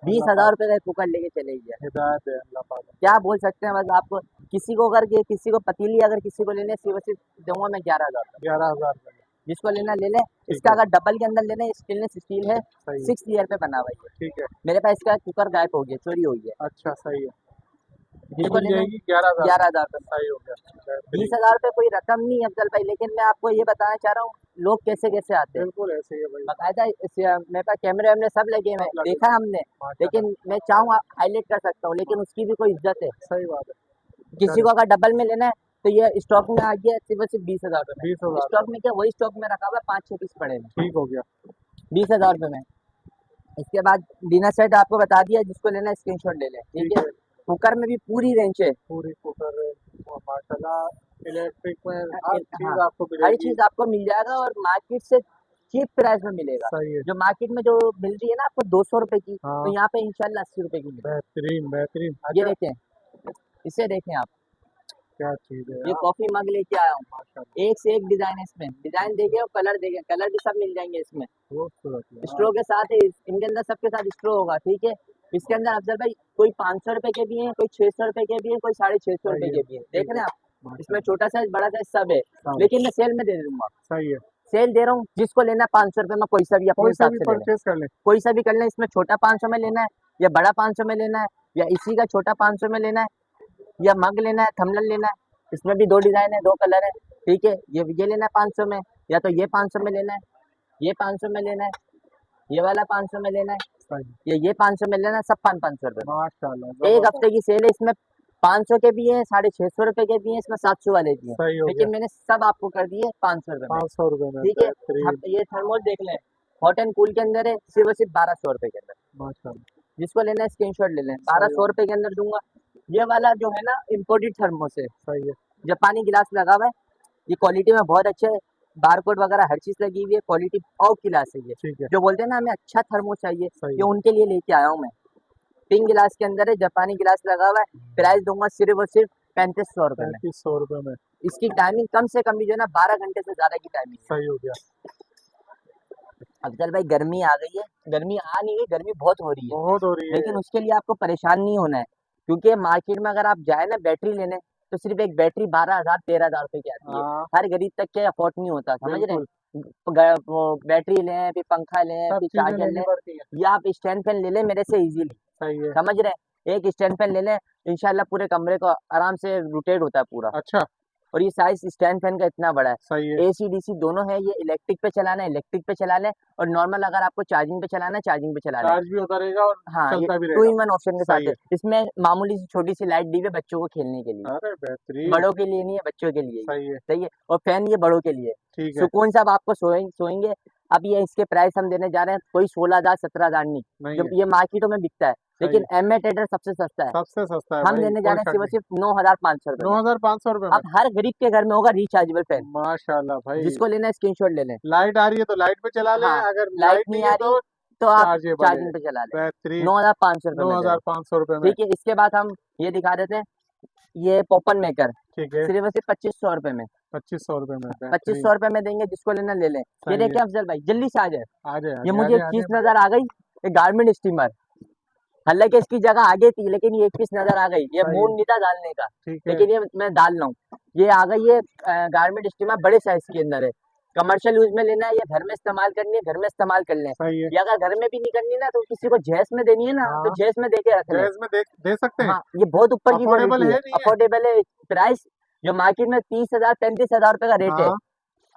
20,000 रुपये का कुकर लेके चले गया। हिदायत है अल्लाह पाक। क्या बोल सकते हैं, बस आपको किसी को अगर किसी को पतीली अगर किसी को लेने सिर्फ दूंगा मैं 11,000 का, 11,000 रुपए में। जिसको लेना ले ले। ठीक इसका है। अगर डबल के अंदर लेना है, स्टेनलेस स्टील है, सही है। 6 ईयर पे बना हुआ है ये। ठीक है। मेरे पास इसका कुकर गायब हो गया, चोरी हो गया, अच्छा सही है। ये जिसको मिल लेना है जाएगी 11,000। 11,000 रुपये में। सही हो गया। बेहतरीन। 20,000 रुपये कोई रकम नहीं है अफजल भाई, लेकिन मैं आपको ये बताना चाह रहा हूँ लोग कैसे कैसे आते हैं। बिल्कुल ऐसे ही है भाई। बाकायदा मेरे पास कैमरे वैमरे सब लगे हुए सब हैं, लगे देखा हमने, माशाल्लाह। लेकिन मैं चाहूँ हाईलाइट कर सकता हूँ, लेकिन उसकी भी कोई इज्जत है। सही बात है। किसी को अगर डबल में लेना है तो ये स्टॉक में आ गया सिर्फ 20,000 रुपये में। 20,000 स्टॉक में क्या वही स्टॉक में रखा हुआ है, 5-6 पीस पड़े हैं, ठीक हो गया। 20,000 रुपये में। इसके बाद डिनर सेट आपको बता दिया, जिसको लेना है स्क्रीनशॉट ले लें, ठीक है। कुकर में भी पूरी रेंज है, पूरी कुकर माशाल्लाह इलेक्ट्रिक में हर हाँ, चीज आपको हर मिलेगी। चीज़ आपको मिल जाएगा और मार्केट से चीप प्राइस में मिलेगा। सही है। जो मार्केट में जो मिल रही है ना आपको 200 रुपए की, हाँ। तो यहाँ पे इंशाल्लाह 80 रुपए की मिलेगी। बेहतरीन बेहतरीन। ये अच्छा देखें, इसे देखें आप, क्या चीज है ये यार कॉफी मग लेके आया हूँ, माशाल्लाह। एक से एक डिजाइन है इसमें, डिजाइन देखे और कलर देखे, कलर भी सब मिल जाएंगे इसमें। खूबसूरत है। स्ट्रो के साथ है, इनके अंदर सबके साथ स्ट्रो होगा, ठीक है। इसके अंदर अफजल भाई कोई 500 रुपए के भी हैं, कोई 600 रुपए के भी हैं, कोई 650 रुपए सही है। के भी हैं, देख रहे हैं आप। माशाल्लाह। इसमें छोटा साइज बड़ा साइज सब है, सब। लेकिन मैं सेल में दे दूंगा, सही है। सेल दे रहा हूँ। जिसको लेना है 500 रुपए में कोई सा भी अपने कोई सा हिसाब भी से ले लें, परचेज कर ले। कोई सा भी कर लें। इसमें छोटा 500 में लेना है या बड़ा 500 में लेना है, या इसी का छोटा 500 में लेना है, या मग लेना है, थमलर लेना है। इसमें भी 2 डिजाइन है, 2 कलर है, ठीक है। ये लेना है 500 में, या तो ये 500 में लेना है, ये 500 में लेना है, ये वाला 500 में लेना है, सही। ये 500 में लेना है, सब 500 रुपये। माशाल्लाह एक जबरदस्त। हफ्ते की सेल है, इसमें 500 के भी हैं, 650 रुपए के भी हैं, इसमें 700 वाले भी हैं, सही हो लेकिन गया। मैंने सब आपको कर दिए 500 रुपए में, 500 रुपए में ठीक है। बेहतरीन। ये थर्मोस देख लें, हॉट एंड कूल के अंदर है, सिर्फ 1200 रुपए के अंदर। माशाल्लाह। जिसको लेना है स्क्रीनशॉट ले लें, 1200 रुपए के अंदर दूंगा। ये वाला जो है ना इम्पोर्टेड थर्मोस है, सही है। जापानी गिलास लगा हुआ है, ये क्वालिटी में बहुत अच्छा है, बारकोड वगैरह हर चीज लगी हुई है, क्वालिटी टॉप गिलास है ये। ठीक है। जो बोलते हैं ना हमें अच्छा थर्मोस चाहिए, सही ये है। उनके लिए लेके आया हूँ मैं। पिंक गिलास के अंदर है, जापानी गिलास लगा हुआ है, प्राइस दूंगा सिर्फ और सिर्फ 3500 रुपए में। 3500 रुपए में। इसकी टाइमिंग कम से कम भी जो है ना 12 घंटे से ज्यादा की टाइमिंग है। सही हो गया। अफजल भाई गर्मी आ गई है, गर्मी आ नहीं गई, गर्मी बहुत हो रही है, बहुत हो रही है। लेकिन उसके लिए आपको परेशान नहीं होना है, क्योंकि मार्केट में अगर आप जाए ना बैटरी लेने, तो सिर्फ एक बैटरी 12,000-13,000 रुपए की आती है। हाँ हर गरीब तक के अफोर्ड नहीं होता, समझ रहे बिल्कुल। हैं। वो बैटरी लें, फिर पंखा लें, सब फिर चीजें चार्जर लेनी लें, पड़ती है। या आप स्टैंड फैन ले लें मेरे से इजीली, सही है। समझ रहे हैं। एक स्टैंड फैन ले लें, इंशाल्लाह पूरे कमरे को आराम से रोटेट होता है पूरा। अच्छा और ये साइज स्टैंड फैन का इतना बड़ा है, सही है। एसी डीसी दोनों है। ये इलेक्ट्रिक पे चलाना है, इलेक्ट्रिक पे चला लें, और नॉर्मल अगर आपको चार्जिंग पे चलाना है, चार्जिंग पे चला लें। चार्ज भी होता रहेगा और हाँ, ये चलता भी 2 रहेगा। in 1 ऑप्शन के साथ सही है। है। इसमें मामूली सी छोटी सी लाइट दी हुई है बच्चों को खेलने के लिए, अरे बेहतरीन। बड़ों के लिए नहीं है, बच्चों के लिए ही, सही है। सही है। और फैन ये बड़ों के लिए, ठीक है। सुकून से अब आपको सोएंगे। अब ये इसके प्राइस हम देने जा रहे हैं कोई 16,000 17,000 नहीं, नहीं जो है। ये मार्केटों में बिकता है, सही लेकिन एम ट्रेडर सबसे सस्ता है। सबसे सस्ता है हम भाई, देने जा कोई रहे हैं शक सिर्फ नहीं। सिर्फ 9,500 रुपए में। 9,500 रुपए में। अब हर गरीब के घर में होगा रिचार्जेबल फैन, माशाल्लाह भाई। जिसको लेना है स्क्रीनशॉट ले लें। लाइट आ रही है तो लाइट पे चला लें, हाँ, अगर लाइट लाइट नहीं नहीं आ है तो रही तो आप चार्जेबल है, चार्जिंग पे चला लें। बेहतरीन। 9,500 रुपये में दे रहे 9,500 रुपए हैं। में। ठीक है, इसके बाद हम ये दिखा देते हैं, ये पॉपन मेकर ठीक है, सिर्फ और सिर्फ 2500 रुपये में, 2500 रुपए में, 2500 रुपये में देंगे, जिसको लेना ले लें। ये सही है। देखिए अफजल भाई, जल्दी से आ जाए। आ जाए, ये मुझे एक चीज नजर आ गई, एक गारमेंट स्टीमर, हालांकि इसकी जगह आगे थी, लेकिन ये एक पीस नजर आ गई। ये सही मूड है। नहीं था डालने का, ठीक है, लेकिन ये मैं डाल रहा हूँ। ये आ गई है गारमेंट स्टीमर, बड़े साइज के अंदर है। कमर्शियल यूज में लेना है या घर में इस्तेमाल करनी है, घर में इस्तेमाल कर लें। सही है। या अगर घर में भी नहीं करनी ना, तो किसी को जैस में देनी है ना, तो हाँ, जैस में देके रख लें। जैज में दे सकते हैं। हाँ, ये बहुत ऊपर की अफोर्डेबल क्वालिटी है, है, नहीं है? अफोर्डेबल है। प्राइस जो मार्केट में 30,000 35,000 रुपए का रेट है, हाँ,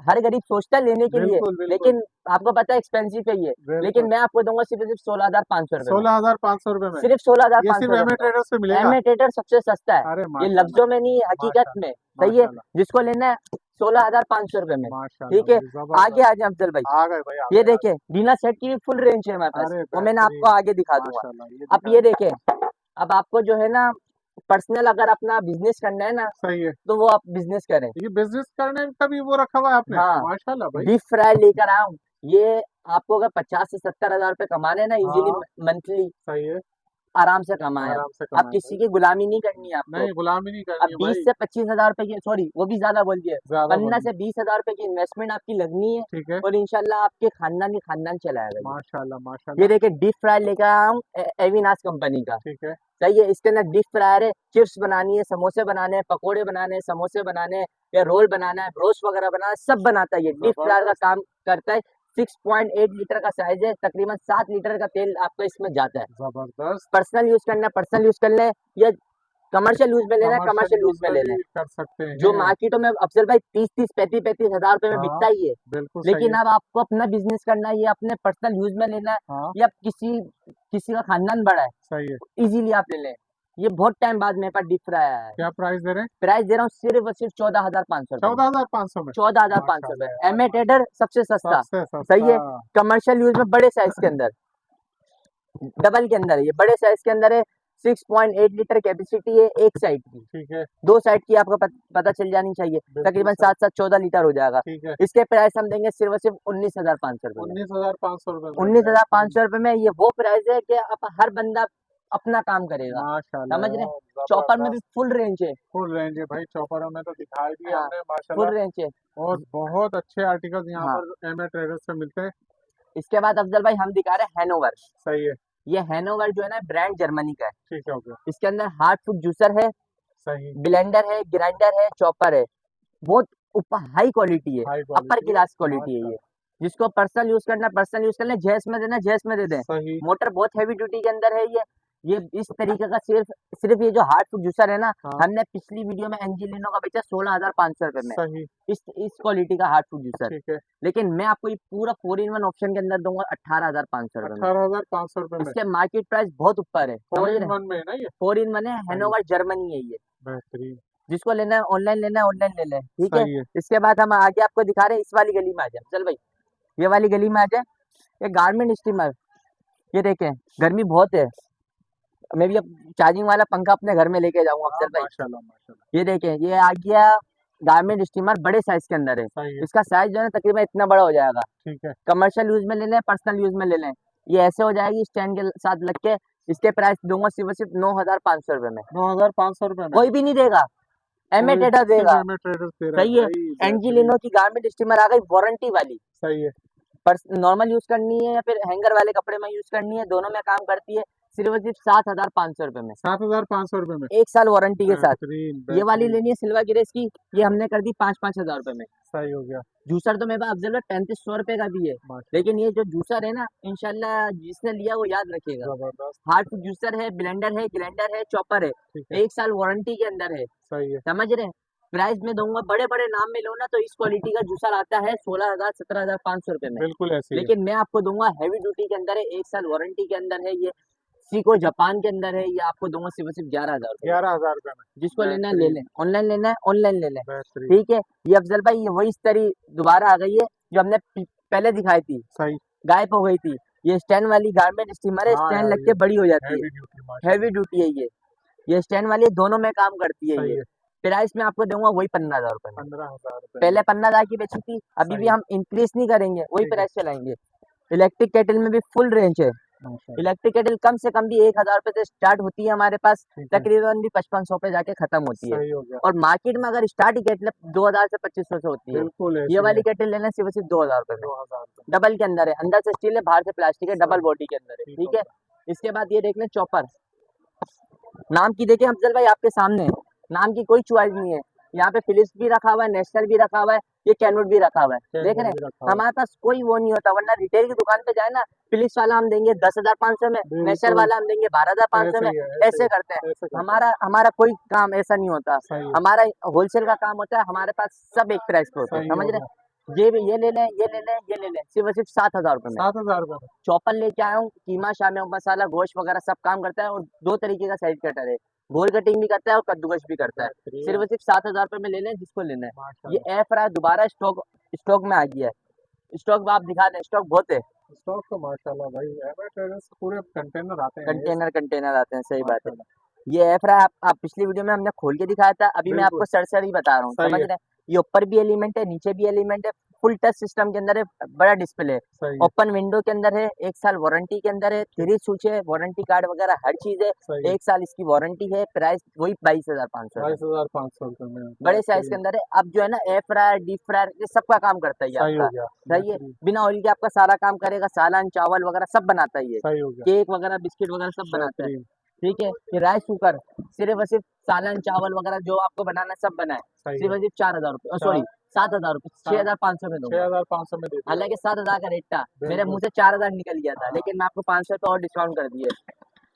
हर गरीब सोचता है लेने के लिए, बिल्कुल बिल्कुल लेकिन आपको पता है एक्सपेंसिव है ये। लेकिन बिल्कुल। मैं आपको दूंगा सिर्फ सिर्फ 16,500 रुपए में, 16,500 रुपए में। सिर्फ ये 16,500 सिर्फ रुपए एमए में। ट्रेडर्स पे मिलेगा। एमिटेटर सबसे सस्ता है, अरे ये माशाल्लाह, लफ्जों में नहीं है, हकीकत माशाल्लाह, में। सही है, माशाल्लाह, जिसको लेना है 16,500 रुपए में। माशाल्लाह ठीक है, भाई, आगे जबरदस्त। आ जाए अफजल भाई। आ गए भाई, आ ये गए, आ देखिए डिनर सेट की भी फुल रेंज है हमारे गए। पास, अरे वो मैंने आपको बेहतरीन, आगे दिखा दूंगा। माशाल्लाह, ये अब दिखा। ये देखें, अब आपको जो है ना पर्सनल अगर अपना बिजनेस करना है ना, सही है। तो वो आप बिजनेस करें। ये बिजनेस करने का भी वो रखा हुआ है आपने? हाँ, माशाल्लाह भाई। डीप फ्राई लेकर आया हूँ। ये आपको अगर 50 से 70,000 रुपए कमाने हैं ना इजीली हाँ, मंथली, सही है। आराम से कमाए आप। आराम से अब कमाए किसी भाई। की गुलामी नहीं करनी है आपको। नहीं, गुलामी नहीं अब करनी है 20 भाई। से 25,000 रुपए की, सॉरी वो भी ज्यादा बोल दिया, ज्यादा 15 बोलिए। से 20,000 रुपए की इन्वेस्टमेंट आपकी लगनी है, ठीक है, और इंशाल्लाह आपके खानदान ही खानदान चलाएगा ये। माशाल्लाह, ये माशाल्लाह। देखिए डीप फ्राई लेकर आया हूँ एविनास कंपनी का। ठीक है, सही है, इसके अंदर डीप फ्रायर है, चिप्स बनानी है, समोसे बनाने हैं, पकोड़े बनाने हैं, समोसे बनाने हैं, या रोल बनाना है, रोस्ट वगैरह बनाना है, सब बनाता है। ये डीप फ्रायर का जबरदस्त, काम करता है। 6.8 लीटर का साइज है, तकरीबन 7 लीटर का तेल आपका इसमें जाता है। जबरदस्त। पर्सनल यूज करना है पर्सनल यूज कर लें, या कमर्शियल यूज में लेना है कमर्शियल कमर्शियल यूज यूज में में ले लें। भी कर सकते जो हैं। मार्केटों में अफजल भाई 30-30 35-35 हजार रुपए में हाँ, बिकता ही है, बिल्कुल सही लेकिन है। अब आपको अपना बिजनेस करना है, या अपने पर्सनल यूज में लेना है, हाँ, या किसी का खानदान बड़ा है, सही है। इजीली आप ले लें। ये बहुत टाइम बाद मेरे पास डीप फ्राई आया है। क्या प्राइस दे रहे हैं? प्राइस दे रहा हूँ सिर्फ और सिर्फ 14,500 रुपए में। 14,500 में। 14,500 माशाल्लाह रुपए, यार, एमेटेटर सबसे सस्ता। सबसे सही है, सस्ता। कमर्शियल यूज में बड़े साइज के अंदर, डबल के अंदर है, ये बड़े साइज के अंदर है। 6.8 लीटर कैपेसिटी है एक साइड की, ठीक है, दो साइड की आपको पता चल जानी चाहिए। बिल्कुल तकरीबन सही। 7-7 14 लीटर हो जाएगा। ठीक है, इसके प्राइस हम देंगे सिर्फ और सिर्फ 19,500 रुपए में। 19,500 रुपए में। 19,500 रुपए में ये वो प्राइस है कि अब हर बंदा अपना काम करेगा। माशाल्लाह समझ रहे हैं? यार, चॉपर में भी जबरदस्त। फुल रेंज है। फुल रेंज है भाई, चॉपरों में तो दिखाई दिए हाँ, हमने फुल माशाल्लाह। रेंज है। और बहुत अच्छे आर्टिकल्स यहाँ हाँ, पर एमए ट्रेडर्स पे मिलते हैं। इसके बाद अफजल भाई हम दिखा रहे हैं हैनोवर। सही है, ये हैनोवर जो है ना ब्रांड जर्मनी का है। ठीक है, ओके, इसके अंदर हार्ड फूड जूसर है, सही, ब्लेंडर है, ग्राइंडर है, चॉपर है। बहुत ऊपर हाई क्वालिटी है, हाई अपर क्वालिटी है, क्लास क्वालिटी है ये। माशाल्लाह। जिसको पर्सनल यूज करना पर्सनल यूज कर लें, जैस में देना जैस में दे दें। सही, मोटर बहुत हैवी ड्यूटी के अंदर है ये इस तरीके का सिर्फ सिर्फ ये जो हार्ड फूड जूसर है ना, हाँ, हमने पिछली वीडियो में एंजिलिनो का बेचा 16,500 रुपए में, सही, इस क्वालिटी का हार्ड फूड जूसर। ठीक है, लेकिन मैं आपको ये पूरा 4-in-1 ऑप्शन के अंदर दूंगा 18,500 रुपए में। 18,500 रुपए में। इसके मार्केट प्राइस बहुत ऊपर है, समझ 4 रहे इन हैं? 1 में है ना ये? 4-in-1 है, हैनोवर जर्मनी है ये। बेहतरीन, जिसको लेना है ऑनलाइन लेना है ऑनलाइन ले लें, ठीक है। सही है, इसके बाद हम आगे आपको दिखा रहे हैं, इस वाली गली में आ जाए चल भाई, ये वाली गली में आ जाए। ये गारमेंट स्टीमर, ये देखें गर्मी बहुत है, मैं भी अब चार्जिंग वाला पंखा अपने घर में लेके जाऊंगा हाँ, अफजल भाई। माशाल्लाह, माशाल्लाह, ये देखें, ये आ गया गारमेंट स्टीमर, बड़े साइज के अंदर है। सही है, इसका साइज जो है ना तकरीबन इतना बड़ा हो जाएगा। ठीक है, कमर्शियल यूज में ले लें, पर्सनल यूज में ले लें, ये ऐसे हो जाएगी स्टैंड के साथ लग के। इसके प्राइस दूंगा सिर्फ और सिर्फ 9,500 रुपए में। 9,500 रुपए में। कोई भी नहीं देगा, एमए कोई ट्रेडर सिर्फ देगा। एमए ट्रेडर्स दे रहा है सही है, भाई, बेहतरीन, एंजिलिनो की गारमेंट स्टीमर आ गई वारंटी वाली। सही है, पर नॉर्मल यूज करनी है या फिर हैंगर वाले कपड़े में यूज करनी है, दोनों में काम करती है। सिर्फ और सिर्फ 7,500 रुपए में, 7,500 रुपए में। 1 साल वारंटी के साथ। बेहतरीन, ये वाली बेहतरीन, लेनी है सिल्वर ग्रेस की, ये हमने कर दी 5-5 हजार रुपए में। सही हो गया, जूसर तो मेरे पास अफजल 3500 रुपए का भी है, माशाल्लाह, लेकिन ये जो जूसर है ना इंशाल्लाह जिसने लिया वो याद रखेगा। जबरदस्त, हार्ड फूड जूसर है, ब्लेंडर है, ग्राइंडर है, चॉपर है, ठीक है, 1 साल वारंटी के अंदर है। सही है, समझ रहे हैं? प्राइस में दूंगा, बड़े बड़े नाम में लो ना तो इस क्वालिटी का जूसर आता है 16,000 17,500 रुपए में, बिल्कुल ऐसे ही है, लेकिन मैं आपको दूंगा हैवी ड्यूटी के अंदर है, 1 साल वारंटी के अंदर है। ये सीको जापान के अंदर है, ये आपको दूंगा सिर्फ और सिर्फ 11,000 रुपए में। 11,000 रुपए में। जिसको लेना है ले बेहतरीन, लें, ऑनलाइन लेना है ऑनलाइन ले लें, बेहतरीन, ठीक है। ये अफजल भाई ये वही तरी दोबारा आ गई है जो हमने पहले दिखाई थी, सही, गायब हो गई थी। ये स्टैंड वाली गारमेंट स्टीमर है, हाँ स्टैंड यार, लग के बड़ी हो जाती है, हैवी ड्यूटी, माशाल्लाह, हैवी ड्यूटी है ये स्टैंड वाली दोनों में काम करती है सही ये। है, प्राइस में आपको दूंगा वही 15,000 रुपए में। 15,000 रुपए में, पहले 15,000 की बेची थी, अभी सही भी हम इंक्रीज नहीं करेंगे, वही ठीक है, प्राइस चलाएंगे। इलेक्ट्रिक केटल में भी फुल रेंज है। माशाल्लाह। इलेक्ट्रिक केटल कम से कम भी 1000 रुपए से स्टार्ट होती है हमारे पास, ठीक है, तकरीबन भी 5500 पे जाके खत्म होती है। सही हो गया। और मार्केट में अगर स्टार्ट ही केटल 2000 से 2500 से होती है। बिल्कुल ये ऐसे ही वाली है, केटल लेना सिर्फ सिर्फ 2000 रुपए में। 2000 रुपये। डबल के अंदर है, अंदर से स्टील है, बाहर से प्लास्टिक है, डबल सही, बॉडी के अंदर है। ठीक ठीक हो है, गया। इसके बाद ये देख लें चॉपर। नाम की देखिए अफजल भाई आपके सामने है, नाम की कोई चॉइस नहीं है। यहाँ पे फिलिप्स भी रखा हुआ है, नेशनल भी रखा हुआ है, ये कैनवुड भी रखा हुआ है। देख कैनवुड रहे हैं, भी रखा हुआ है। हमारे पास कोई वो नहीं होता, वरना रिटेल की दुकान पे जाए ना, फिलिप्स वाला हम देंगे 10,500 में, नेशनल बिल्कुल वाला हम देंगे 12,500 ऐसे में। ही है, ऐसे ही ऐसे है, करते हैं। ऐसे करते हैं। हमारा हमारा कोई काम ऐसा नहीं होता, सही है, हमारा होलसेल का काम होता है। हमारे पास सब एक प्राइस पे होते हैं, सही समझ हो रहे गया। हैं? ये भी ये ले लें, ये ले लें, ये ले लें, सिर्फ और सिर्फ 7,000 रुपए में। 7000 रुपये में। चॉपर लेके आया हूँ, कीमा शामिया मसाला गोश्त वगैरह सब काम करता है। और दो तरीके का साइड कटर है, गोल कटिंग भी करता है और कद्दूकश भी करता है। बेहतरीन, सिर्फ और सिर्फ 7,000 रुपए में ले लें जिसको लेना है। ये माशाल्लाह। एयर फ्रायर दोबारा स्टॉक स्टॉक में आ गया है। स्टॉक आप दिखा दें, स्टॉक बहुत है, स्टॉक तो माशाल्लाह भाई एवर ट्रेडर्स पूरे कंटेनर आते हैं ये, कंटेनर कंटेनर आते हैं, सही बात है। माशाल्लाह। ये एयर फ्रायर आप पिछली वीडियो में हमने खोल के दिखाया था, अभी मैं बिल्कुल आपको सरसरी बता रहा हूँ, सही समझ है, रहे हैं? ये ऊपर भी एलिमेंट है, नीचे भी एलिमेंट है, फुल टच सिस्टम के अंदर है, बड़ा डिस्प्ले है, सही है, ओपन विंडो के अंदर है, 1 साल वारंटी के अंदर है, 3 स्विच है, वारंटी कार्ड वगैरह हर चीज है, सही है। 1 साल इसकी वारंटी है। प्राइस वही 22,500 है, 22,500 रुपये में, बड़े साइज के बेहतरीन। अंदर है। अब जो है ना एयर फ्रायर डीप फ्रायर ये सबका काम करता है ये सही हो आपका, गया, सही है। बेहतरीन। बिना ऑयल के आपका सारा काम करेगा, सालन चावल वगैरह सब बनाता है ये, सही हो गया, केक वगैरह बिस्किट वगैरह सब बनाता है। बेहतरीन। ठीक है, ये राइस कुकर सिर्फ और सिर्फ सालन चावल वगैरह जो आपको बनाना है सब बनाए, सही सिर्फ है। और सिर्फ 4,000 रुपये, चार सॉरी 7,000 रुपये, 6,500 में दूंगा। 6500 में दे दिया, हालांकि 7,000 का रेट था, मेरे बिल्कुल। मुंह से 4,000 निकल गया था, हाँ, लेकिन मैं आपको 500 रुपये और डिस्काउंट कर दिए।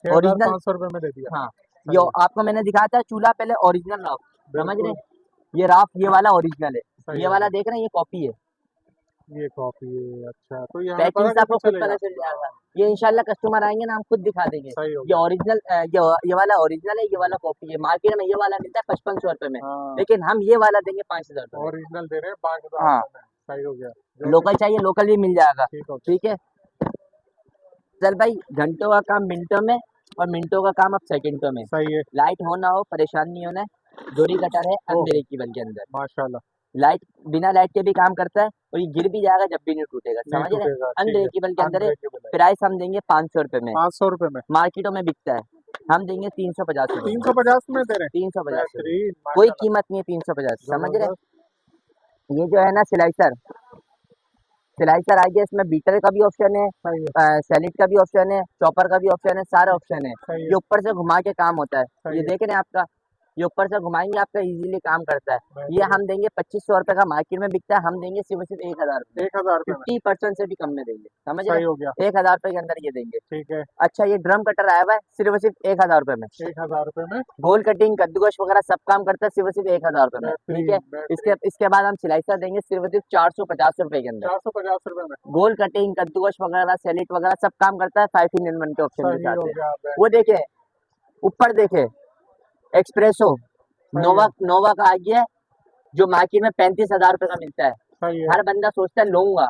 ओरिजिनल, 6500 रुपये में दे दिया, हाँ, सही ये है, आपको मैंने दिखाया था चूल्हा पहले ओरिजिनल राफ, समझ रहे बिल्कुल हैं? ये राफ ये वाला ओरिजिनल है, सही ये हो वाला गया। देख रहे हैं ये कॉपी है। ये कॉपी है, अच्छा तो ये हमें पैकिंग पता से कैसे आपको खुद चलेगा? पता चल जाएगा, ये इंशाल्लाह कस्टमर आएंगे ना हम खुद दिखा देंगे। सही हो ये गया, ओरिजिनल ये वाला ओरिजिनल है, ये वाला कॉपी है। मार्केट में ये वाला मिलता है 5500 रुपए में, हाँ, लेकिन हम ये वाला देंगे 5,000 रुपए में। ओरिजिनल दे रहे हैं 5000 हाँ, रुपये में, सही हो गया, जो भी लोकल चाहिए लोकल भी मिल जाएगा। ठीक हो गया, ठीक है, चल भाई, घंटों का काम मिनटों में और मिनटों का काम अब सेकंडों में। सही है, लाइट हो ना हो परेशान नहीं होना है, डोरी कटर है ओह अनब्रेकेबल के अंदर, माशाल्लाह, लाइट बिना लाइट के भी काम करता है और ये गिर भी जाएगा जब भी नहीं टूटेगा, नहीं समझ रहे हैं? टूटेगा, ठीक है, अनब्रेकेबल के अंदर है। अनब्रेकेबल है, प्राइस हम देंगे 500 रुपए में, 500 रुपये में, मार्केटों में बिकता है, हम देंगे 350 रुपए में। 350 में दे रहे हैं, 350 रुपए, बेहतरीन कोई माशाल्लाह, कीमत नहीं है 350, समझ रहे हैं? जबरदस्त, ये जो है ना स्लाइसर, स्लाइसर आ गया, इसमें बीटर का भी ऑप्शन है, सही है, सैलिड का भी ऑप्शन है, चॉपर का भी ऑप्शन है, सारे ऑप्शन है। सही है, ये ऊपर से घुमा के काम होता है, सही ये है, देख रहे हैं आपका, ये ऊपर से घुमाएंगे आपका इजीली काम करता है। ये बेहतरीन, हम देंगे 2500 रुपए का, मार्केट में बिकता है, हम देंगे सिर्फ और सिर्फ 1,000 रुपए, 1000 रुपये में, 50% से भी कम में देंगे, समझ रहे सही हैं? हो गया, 1,000 रुपए के अंदर ये देंगे। ठीक है, अच्छा, ये ड्रम कटर आया हुआ है सिर्फ और सिर्फ 1,000 रुपए में, 1000 रुपये में, गोल कटिंग कद्दूकश वगैरह सब काम करता है सिर्फ और सिर्फ 1,000 रुपए में। ठीक है, बेहतरीन, बेहतरीन, इसके बाद हम स्लाइसर देंगे सिर्फ और सिर्फ 450 रुपए के अंदर, 450 रुपये में, गोल कटिंग कद्दूकश वगैरह सैलिड वगैरह सब काम करता है, 5-in-1 के ऑप्शन के सही हो साथ है। गया, वो देखे ऊपर देखे एक्सप्रेसो सही नोवा है, नोवा का आ गया है, जो मार्केट में 35,000 रुपए का मिलता है। सही है, हर बंदा सोचता है लूंगा,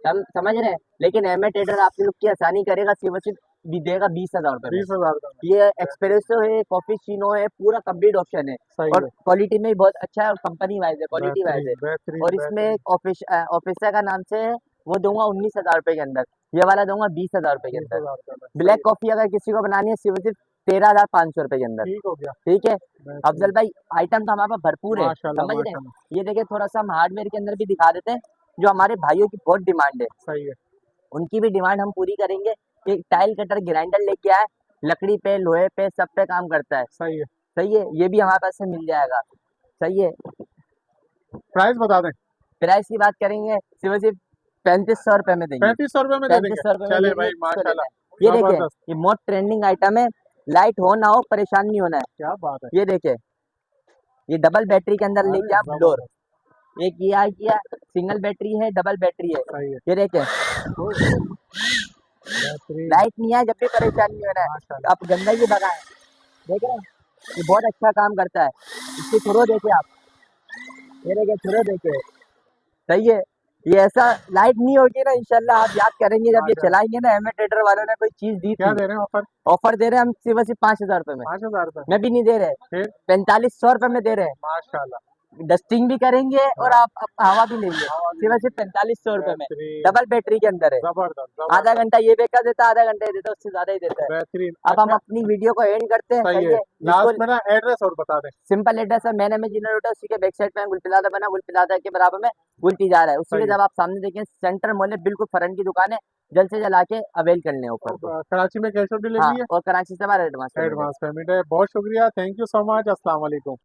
हम समझ रहे हैं, लेकिन एमए ट्रेडर आपके लोग की आसानी करेगा, सिर्फ और सिर्फ भी देगा 20,000 रुपए में। 20,000 रुपये में, ये एक्सप्रेसो है, कॉफी चीनो है, पूरा कंप्लीट ऑप्शन है सही और है, क्वालिटी में भी बहुत अच्छा है और कंपनी वाइज है, क्वालिटी वाइज बेहतरीन, है। बेहतरीन, और इसमें बेहतरीन, एक ऑफिसर का नाम से है, वो दूंगा 19,000 रुपए के अंदर, ये वाला दूंगा 20,000 रुपए के अंदर। 20,000 रुपये में, ब्लैक सही कॉफी अगर किसी को बनानी है सिर्फ सिर्फ 13,500 रुपए के अंदर। ठीक हो गया, ठीक है, बेहतरीन, अफजल भाई आइटम तो हमारे पास भरपूर है, माशाल्लाह, समझ रहे हैं? माशाल्लाह, ये देखिए थोड़ा सा हम हार्डवेयर के अंदर भी दिखा देते हैं, जो हमारे भाइयों की बहुत डिमांड है, सही है, उनकी भी डिमांड हम पूरी करेंगे। एक टाइल कटर ग्राइंडर लेके आए, लकड़ी पे लोहे पे सब पे काम करता है, सही है, सही है, ये भी हमारे पास से मिल जाएगा, सही है। प्राइस बता दें, प्राइस की बात करेंगे सिर्फ सिर्फ 3500 रुपए में देंगे, 3500 रुपये में दे देंगे, 3500 रुपए में चले ये भाई इसको लेना माशाल्लाह, है। ये देखिए, जबरदस्त, ये मोस्ट ट्रेंडिंग आइटम है, लाइट हो ना हो परेशान नहीं होना है। क्या बात है, ये देखिए, ये डबल बैटरी के अंदर अरे लेके आप ब्लोर, जबरदस्त, एक ये आ गया, सिंगल बैटरी है, डबल बैटरी है। सही है, ये देखिए, बेहतरीन, लाइट नहीं है जब भी परेशान नहीं होना है, माशाल्लाह, आप गंदगी भगाएं, देख रहे हैं, ये बहुत अच्छा काम करता है। इसकी थ्रो देखिए आप, ये देखिए थ्रो देखिए, सही है। ये ऐसा लाइट नहीं होगी ना, इंशाल्लाह आप याद करेंगे जब ये माशाल्लाह, चलाएंगे ना, एमए ट्रेडर वालों ने कोई चीज दी क्या थी, दे रहे हैं ऑफर? ऑफर दे रहे हैं हम सिर्फ 5,000 रुपए में, 5000 रुपये में, मैं भी नहीं दे रहे, फिर 4500 रुपए में दे रहे हैं। माशाल्लाह, डस्टिंग भी करेंगे और आप हवा भी लेंगे। सिर्फ 4500 रुपए में बेहतरीन, डबल बैटरी के अंदर है। जबरदस्त आधा जबरदस्त, घंटा ये बेकार देता है, आधा घंटा ये देता है, उससे ज्यादा ही देता है। बेहतरीन। अब हम अच्छा, अपनी वीडियो को एंड करते हैं, सही सही है। है। लास्ट जिसको में ना एड्रेस और बता दें। सिंपल एड्रेस है, मैंने में जिनर रोड है, उसी के बैक साइड पे गुल प्लाजा बना, गुल प्लाजा के बराबर में गुल जा रहा है। उसी सही के है। जब आप सामने देखें सेंटर मॉल है, बिल्कुल फ्रंट की दुकान है। जल्द से जल्द आके अवेल कर लें ऊपर को। कराची में कैश ऑन हाँ, डिलीवरी है, और कराची से बाहर एडवांस पेमेंट है। एडवांस पेमेंट है। बहुत शुक्रिया, थैंक यू सो मच, अस्सलाम वालेकुम।